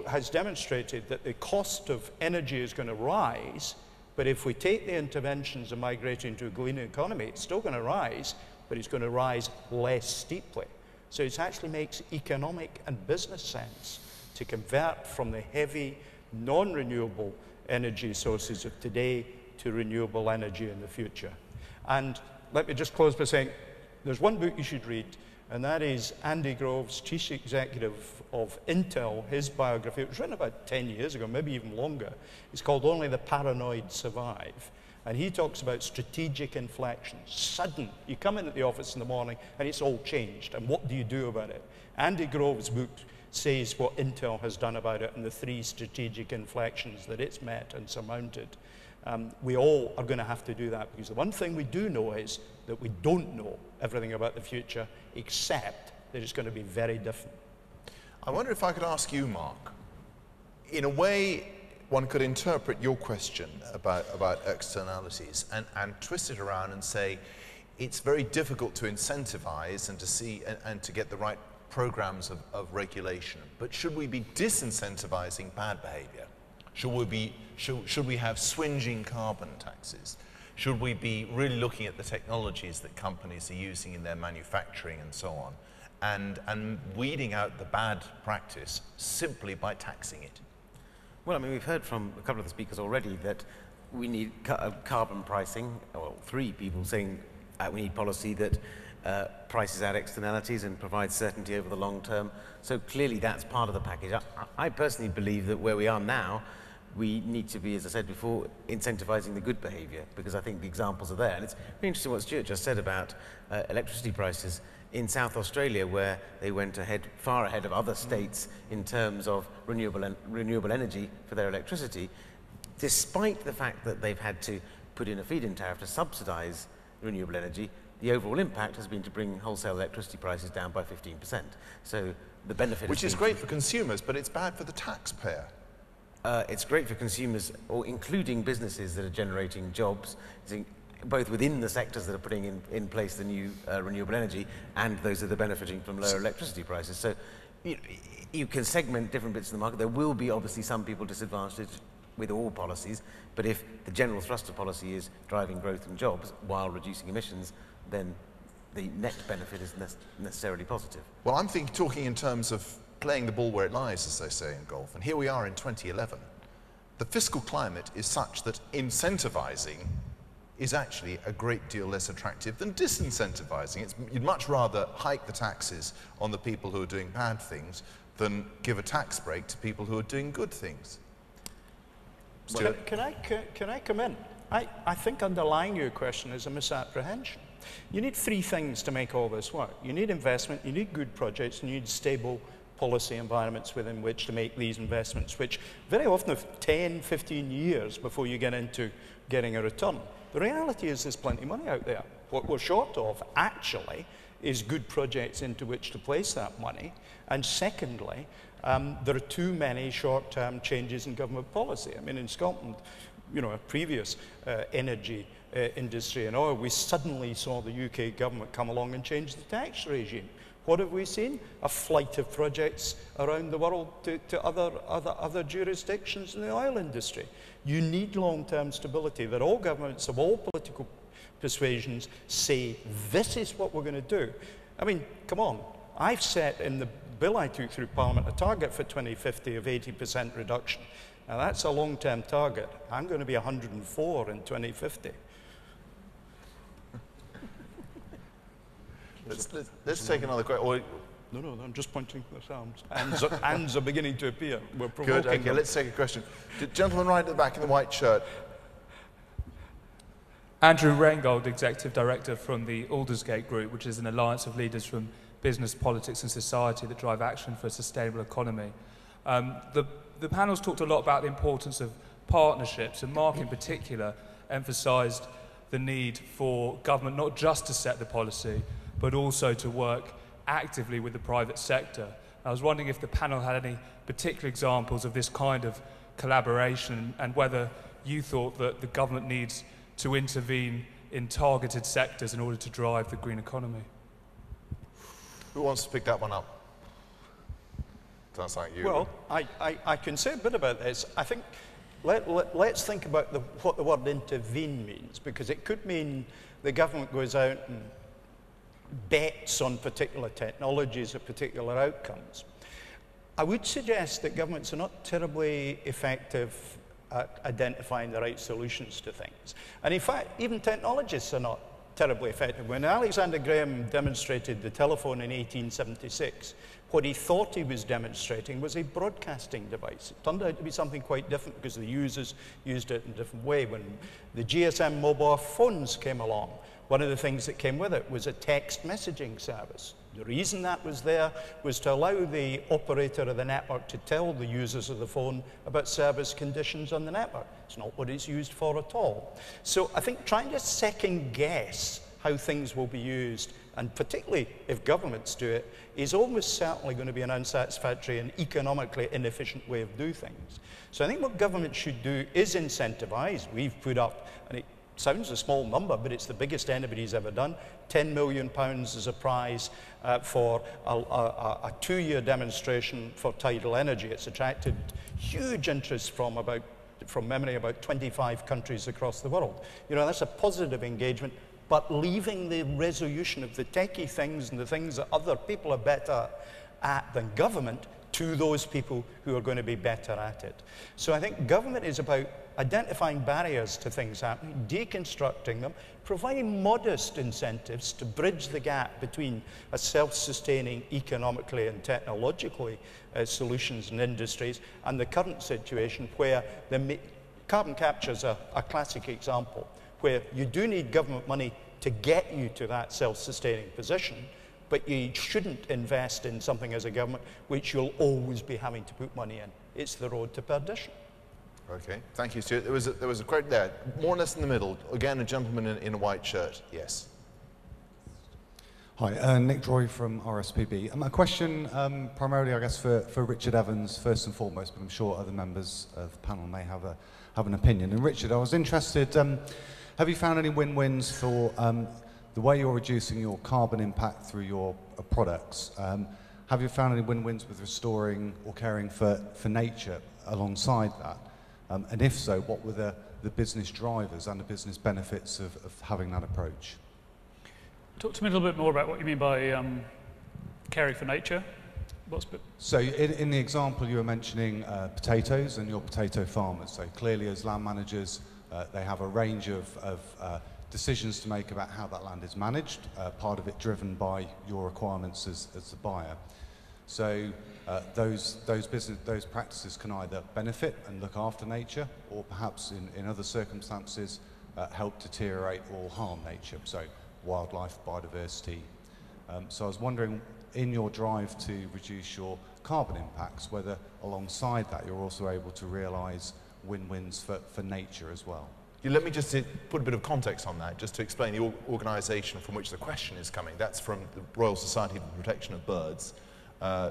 has demonstrated that the cost of energy is going to rise, but if we take the interventions and migrate into a green economy, it's still going to rise, but it's going to rise less steeply. So it actually makes economic and business sense to convert from the heavy, non-renewable energy sources of today to renewable energy in the future. And let me just close by saying, there's one book you should read, and that is Andy Grove's, Chief Executive of Intel, his biography. It was written about 10 years ago, maybe even longer. It's called Only the Paranoid Survive. And he talks about strategic inflections. Sudden, you come in at the office in the morning and it's all changed. And what do you do about it? Andy Grove's book says what Intel has done about it and the 3 strategic inflections that it's met and surmounted. We all are going to have to do that, because the one thing we do know is that we don't know everything about the future, except that it's going to be very different. I wonder if I could ask you, Mark, in a way, one could interpret your question about externalities and twist it around and say, it's very difficult to incentivize and to see and to get the right programs of regulation. But should we be disincentivizing bad behavior? Should we have swinging carbon taxes? Should we be really looking at the technologies that companies are using in their manufacturing and so on, and weeding out the bad practice simply by taxing it? Well, I mean, we've heard from a couple of the speakers already that we need carbon pricing, or 3 people saying we need policy that prices out externalities and provides certainty over the long term. So clearly that's part of the package. I personally believe that where we are now, we need to be, as I said before, incentivizing the good behavior, because I think the examples are there. And it's really interesting what Stuart just said about electricity prices in South Australia, where they went far ahead of other states in terms of renewable energy for their electricity, despite the fact that they've had to put in a feed-in tariff to subsidize renewable energy. The overall impact has been to bring wholesale electricity prices down by 15%. So the benefit, which is great for consumers, but it's bad for the taxpayer. It's great for consumers, or including businesses that are generating jobs, both within the sectors that are putting in place the new renewable energy and those that are benefiting from lower electricity prices. So you can segment different bits of the market. There will be obviously some people disadvantaged with all policies, but if the general thrust of policy is driving growth and jobs while reducing emissions, then the net benefit is necessarily positive. Well, I'm talking in terms of playing the ball where it lies, as they say in golf. And here we are in 2011. The fiscal climate is such that incentivizing is actually a great deal less attractive than disincentivizing. You'd much rather hike the taxes on the people who are doing bad things than give a tax break to people who are doing good things. Stuart? Can I come in? I think underlying your question is a misapprehension. You need 3 things to make all this work. You need investment, you need good projects, and you need stable policy environments within which to make these investments, which very often have 10, 15 years before you get into getting a return. The reality is there's plenty of money out there. What we're short of, actually, is good projects into which to place that money. And secondly, there are too many short-term changes in government policy. I mean, in Scotland, you know, a previous energy industry and oil, we suddenly saw the UK government come along and change the tax regime. What have we seen? A flight of projects around the world to other jurisdictions in the oil industry. You need long-term stability, that all governments of all political persuasions say, this is what we're going to do. I mean, come on. I've set in the bill I took through Parliament a target for 2050 of 80% reduction. Now, that's a long-term target. I'm going to be 104 in 2050. Let's take another question. No, I'm just pointing to the arms. Hands are beginning to appear. We're provoking Good, okay, them. let's take a question. The gentleman right at the back in the white shirt. Andrew Reingold, Executive Director from the Aldersgate Group, which is an alliance of leaders from business, politics and society that drive action for a sustainable economy. The panel's talked a lot about the importance of partnerships, and Mark in particular emphasised the need for government not just to set the policy, but also to work actively with the private sector. I was wondering if the panel had any particular examples of this kind of collaboration, and whether you thought that the government needs to intervene in targeted sectors in order to drive the green economy. Who wants to pick that one up? Sounds like you. Well, I can say a bit about this. I think let's think about what the word intervene means, because it could mean the government goes out and bets on particular technologies or particular outcomes. I would suggest that governments are not terribly effective at identifying the right solutions to things. And in fact, even technologists are not terribly effective. When Alexander Graham demonstrated the telephone in 1876, what he thought he was demonstrating was a broadcasting device. It turned out to be something quite different because the users used it in a different way. When the GSM mobile phones came along, one of the things that came with it was a text messaging service. The reason that was there was to allow the operator of the network to tell the users of the phone about service conditions on the network. It's not what it's used for at all. So I think trying to second guess how things will be used, and particularly if governments do it, is almost certainly going to be an unsatisfactory and economically inefficient way of doing things. So I think what government should do is incentivize. We've put up, and it Sounds a small number, but it's the biggest anybody's ever done. £10 million is a prize for a 2-year demonstration for tidal energy. It's attracted huge interest from memory, about 25 countries across the world. You know, that's a positive engagement, but leaving the resolution of the techie things and the things that other people are better at than government to those people who are going to be better at it. So I think government is about identifying barriers to things happening, deconstructing them, providing modest incentives to bridge the gap between a self-sustaining economically and technologically solutions and industries and the current situation where carbon capture is a classic example, where you do need government money to get you to that self-sustaining position, but you shouldn't invest in something as a government which you'll always be having to put money in. It's the road to perdition. Okay, thank you, Stuart. There was a quote there, more or less in the middle. Again, a gentleman in a white shirt. Yes. Hi, Nick Droy from RSPB. A question primarily, I guess, for Richard Evans, first and foremost, but I'm sure other members of the panel may have an opinion. And Richard, I was interested, have you found any win-wins for the way you're reducing your carbon impact through your products? Have you found any win-wins with restoring or caring for nature alongside that? And if so, what were the business drivers and the business benefits of having that approach? Talk to me a little bit more about what you mean by caring for nature. So in the example you were mentioning potatoes and your potato farmers. So clearly as land managers, they have a range of decisions to make about how that land is managed, part of it driven by your requirements as the buyer. So those practices can either benefit and look after nature, or perhaps in other circumstances help deteriorate or harm nature, so wildlife, biodiversity. So I was wondering, in your drive to reduce your carbon impacts, whether alongside that you're also able to realise win-wins for nature as well. Let me just put a bit of context on that, just to explain the organisation from which the question is coming. That's from the Royal Society for the Protection of Birds.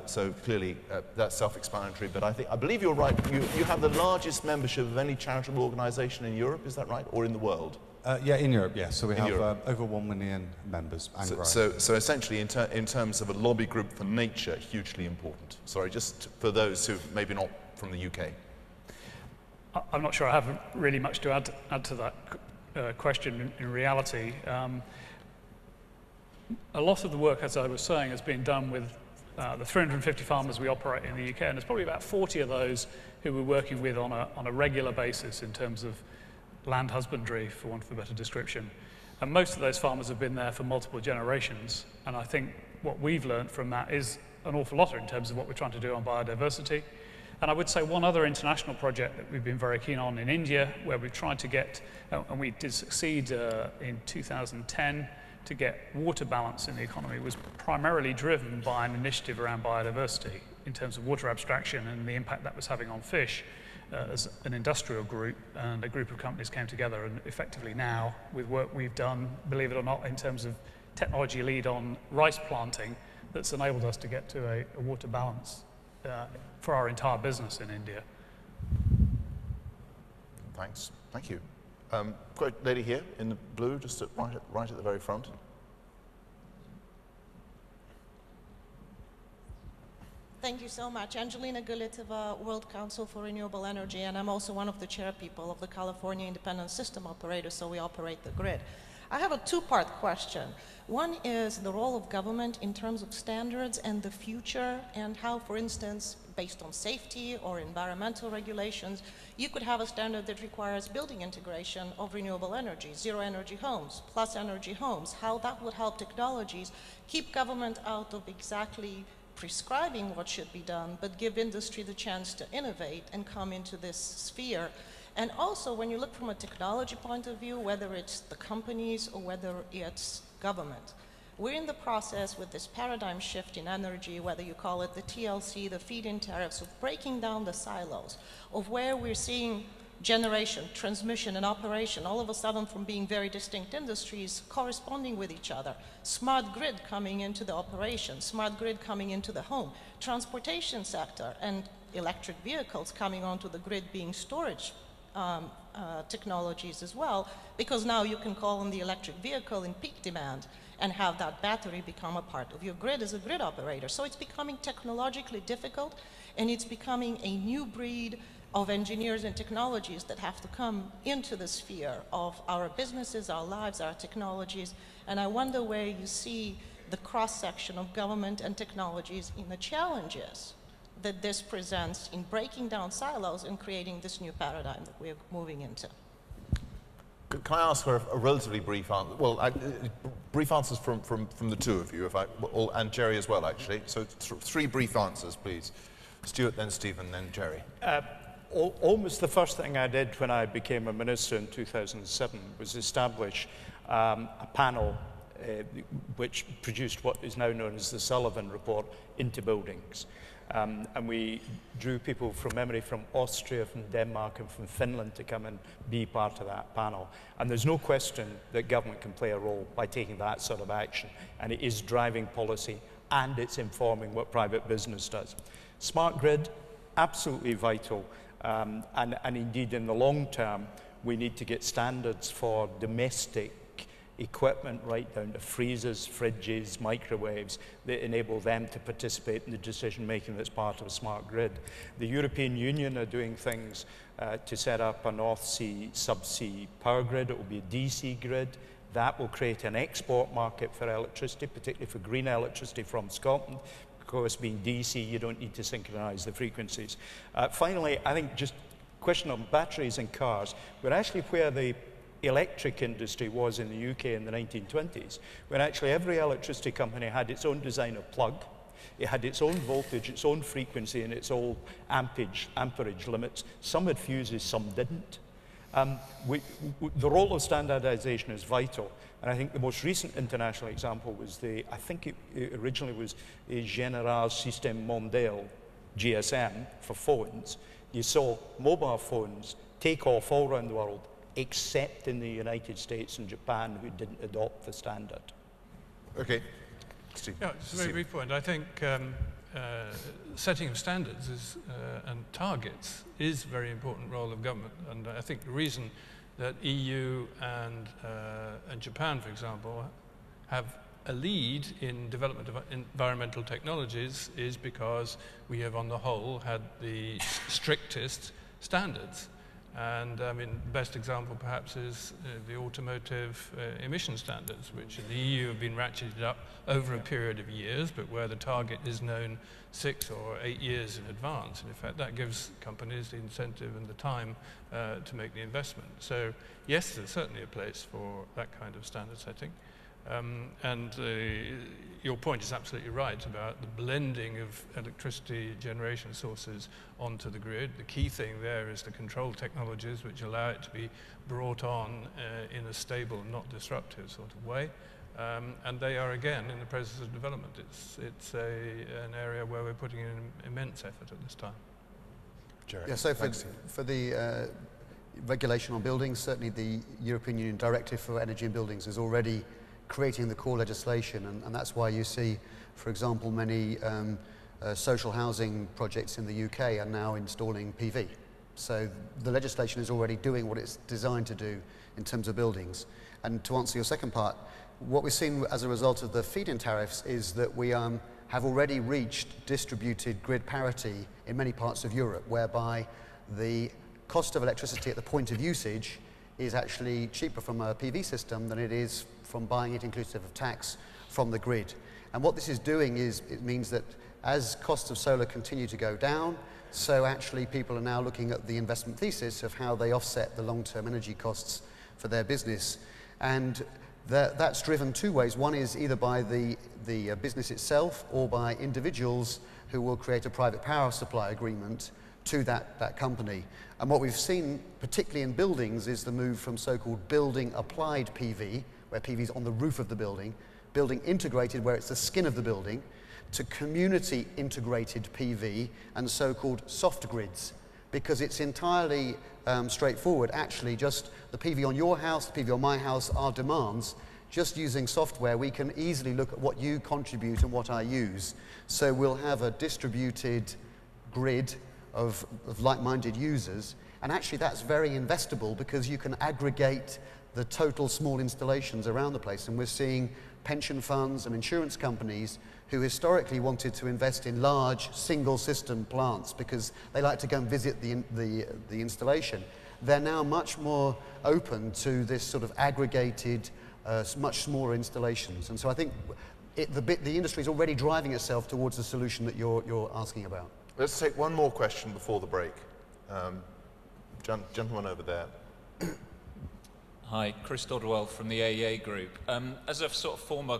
So clearly that's self-explanatory, but I believe you're right. You have the largest membership of any charitable organisation in Europe, is that right, or in the world? Yeah, in Europe, yes. So we have over 1 million members and growing. So essentially, in terms of a lobby group for nature, hugely important. Sorry, just for those who maybe not from the UK. I'm not sure I have really much to add to that question in reality. A lot of the work, as I was saying, has been done with the 350 farmers we operate in the UK, and there's probably about 40 of those who we're working with on a regular basis in terms of land husbandry, for want of a better description. And most of those farmers have been there for multiple generations, and I think what we've learned from that is an awful lot in terms of what we're trying to do on biodiversity. And I would say one other international project that we've been very keen on in India, where we've tried to get, and we did succeed in 2010, to get water balance in the economy, was primarily driven by an initiative around biodiversity in terms of water abstraction and the impact that was having on fish. As an industrial group, and a group of companies came together, and effectively now, with work we've done, believe it or not, in terms of technology lead on rice planting, that's enabled us to get to a water balance for our entire business in India. Thanks. Thank you. Great lady here in the blue, just right at the very front. Thank you so much. Angelina Gulitova, World Council for Renewable Energy, and I'm also one of the chairpeople of the California Independent System Operator, so we operate the grid. I have a two-part question. One is the role of government in terms of standards and the future, and how, for instance, based on safety or environmental regulations, you could have a standard that requires building integration of renewable energy, zero energy homes, plus energy homes, how that would help technologies keep government out of exactly prescribing what should be done, but give industry the chance to innovate and come into this sphere. And also, when you look from a technology point of view, whether it's the companies or whether it's government, we're in the process with this paradigm shift in energy, whether you call it the TLC, the feed-in tariffs, of breaking down the silos, of where we're seeing generation, transmission, and operation, all of a sudden from being very distinct industries corresponding with each other. Smart grid coming into the operation, smart grid coming into the home, transportation sector, and electric vehicles coming onto the grid being storage technologies as well, because now you can call on the electric vehicle in peak demand and have that battery become a part of your grid as a grid operator. So it's becoming technologically difficult, and it's becoming a new breed of engineers and technologies that have to come into the sphere of our businesses, our lives, our technologies. And I wonder where you see the cross-section of government and technologies in the challenges that this presents in breaking down silos and creating this new paradigm that we're moving into. Can I ask for a relatively brief answer? Well, brief answers from the two of you, and Jerry as well, actually. So three brief answers, please. Stuart, then Stephen, then Jerry. Almost the first thing I did when I became a minister in 2007 was establish a panel which produced what is now known as the Sullivan Report into buildings. And we drew people from memory from Austria, from Denmark, and from Finland to come and be part of that panel. And there's no question that government can play a role by taking that sort of action. And it is driving policy, and it's informing what private business does. Smart grid, absolutely vital. And indeed, in the long term, we need to get standards for domestic equipment right down to freezers, fridges, microwaves that enable them to participate in the decision making that's part of a smart grid. The European Union are doing things to set up a North Sea subsea power grid. It will be a DC grid. That will create an export market for electricity, particularly for green electricity from Scotland. Of course, being DC, you don't need to synchronize the frequencies. Finally, I think just a question on batteries in cars. We're actually where the electric industry was in the UK in the 1920s, when actually every electricity company had its own design of plug, it had its own voltage, its own frequency, and its own amperage limits. Some had fuses, some didn't. The role of standardization is vital, and I think the most recent international example was I think it originally was a General Système Mondial, GSM, for phones. You saw mobile phones take off all around the world, except in the United States and Japan, who didn't adopt the standard. Okay. Steve. Yeah, it's a very brief point. I think setting of standards and targets is a very important role of government. And I think the reason that EU and Japan, for example, have a lead in development of environmental technologies is because we have, on the whole, had the strictest standards. And I mean, the best example perhaps is the automotive emission standards, which in the EU have been ratcheted up over a period of years, but where the target is known 6 or 8 years in advance. And in fact, that gives companies the incentive and the time to make the investment. So yes, there's certainly a place for that kind of standard setting. Your point is absolutely right about the blending of electricity generation sources onto the grid. The key thing there is the control technologies which allow it to be brought on in a stable, not disruptive sort of way. And they are, again, in the process of development. It's an area where we're putting in immense effort at this time. Jerry. Yeah, so for the regulation on buildings, certainly the European Union Directive for Energy in Buildings is already creating the core legislation, and that's why you see, for example, many social housing projects in the UK are now installing PV. So the legislation is already doing what it's designed to do in terms of buildings. And to answer your second part, what we've seen as a result of the feed-in tariffs is that we have already reached distributed grid parity in many parts of Europe, whereby the cost of electricity at the point of usage is actually cheaper from a PV system than it is from buying it inclusive of tax from the grid. And what this is doing is, it means that as costs of solar continue to go down, so actually people are now looking at the investment thesis of how they offset the long-term energy costs for their business. And that's driven two ways. One is either by the business itself or by individuals who will create a private power supply agreement to that company. And what we've seen, particularly in buildings, is the move from so-called building applied PV, where PV is on the roof of the building integrated, where it's the skin of the building, to community integrated PV and so-called soft grids, because it's entirely straightforward. Actually, just the PV on your house, the PV on my house, our demands, just using software, we can easily look at what you contribute and what I use. So we'll have a distributed grid of like-minded users, And actually that's very investable because you can aggregate the total small installations around the place. And we're seeing pension funds and insurance companies who historically wanted to invest in large single system plants because they like to go and visit the installation. They're now much more open to this sort of aggregated, much smaller installations. And so I think the industry is already driving itself towards the solution that you're asking about. Let's take one more question before the break. Gentleman over there. Hi, Chris Dodwell from the AEA Group. As a sort of former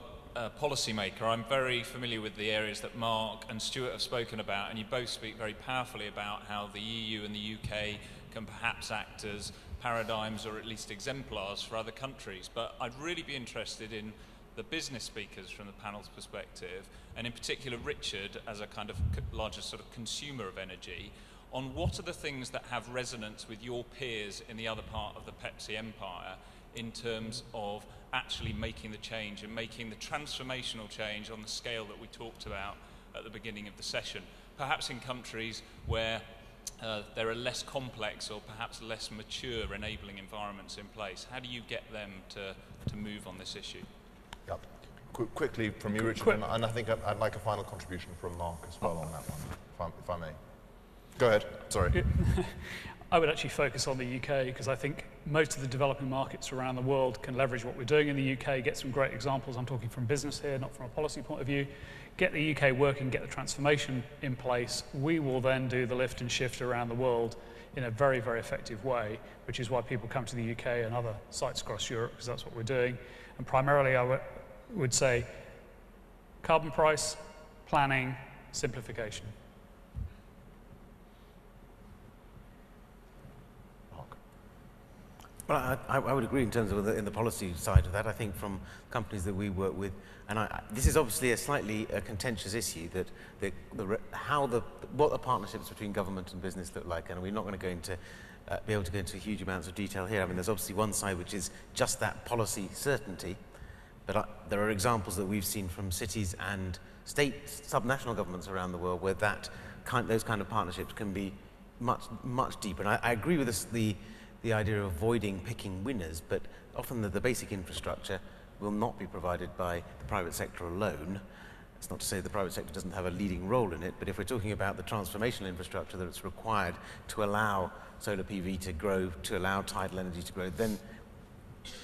policymaker, I'm very familiar with the areas that Mark and Stuart have spoken about, and you both speak very powerfully about how the EU and the UK can perhaps act as paradigms or at least exemplars for other countries. But I'd really be interested in the business speakers from the panel's perspective, and in particular Richard as a kind of larger sort of consumer of energy, on what are the things that have resonance with your peers in the other part of the Pepsi empire in terms of actually making the change and making the transformational change on the scale that we talked about at the beginning of the session, perhaps in countries where there are less complex or perhaps less mature enabling environments in place. How do you get them to move on this issue? Yep. Quickly from you, Richard, and I think I'd like a final contribution from Mark as well on that one, if I may. Go ahead, sorry. I would actually focus on the UK because I think most of the developing markets around the world can leverage what we're doing in the UK, get some great examples. I'm talking from business here, not from a policy point of view. Get the UK working, get the transformation in place. We will then do the lift and shift around the world in a very, very effective way, which is why people come to the UK and other sites across Europe, because that's what we're doing. And primarily I would say carbon price, planning, simplification. Well, I would agree in terms of in the policy side of that. I think from companies that we work with, and this is obviously a slightly contentious issue, that what the partnerships between government and business look like, and we're not going to go into be able to go into huge amounts of detail here. I mean, there's obviously one side which is just that policy certainty, but there are examples that we've seen from cities and state subnational governments around the world where those kind of partnerships can be much deeper. And I agree with this, the idea of avoiding picking winners, but often the basic infrastructure will not be provided by the private sector alone. It's not to say the private sector doesn't have a leading role in it, but if we're talking about the transformational infrastructure that's required to allow solar PV to grow, to allow tidal energy to grow, then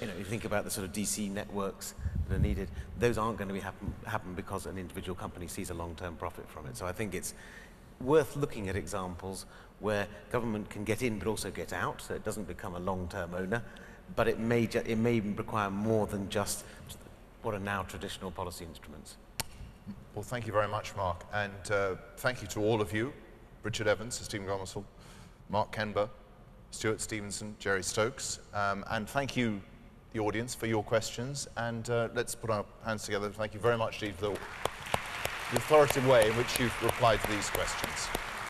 you think about the sort of DC networks that are needed, those aren't going to happen because an individual company sees a long-term profit from it. So I think it's worth looking at examples where government can get in but also get out, so it doesn't become a long-term owner, but it may require more than just what are now traditional policy instruments. Well, thank you very much, Mark, and thank you to all of you, Richard Evans, Stephen Gomersall, Mark Kenber, Stuart Stevenson, Jerry Stokes, and thank you, the audience, for your questions, and let's put our hands together. Thank you very much, Steve, for the authoritative way in which you've replied to these questions.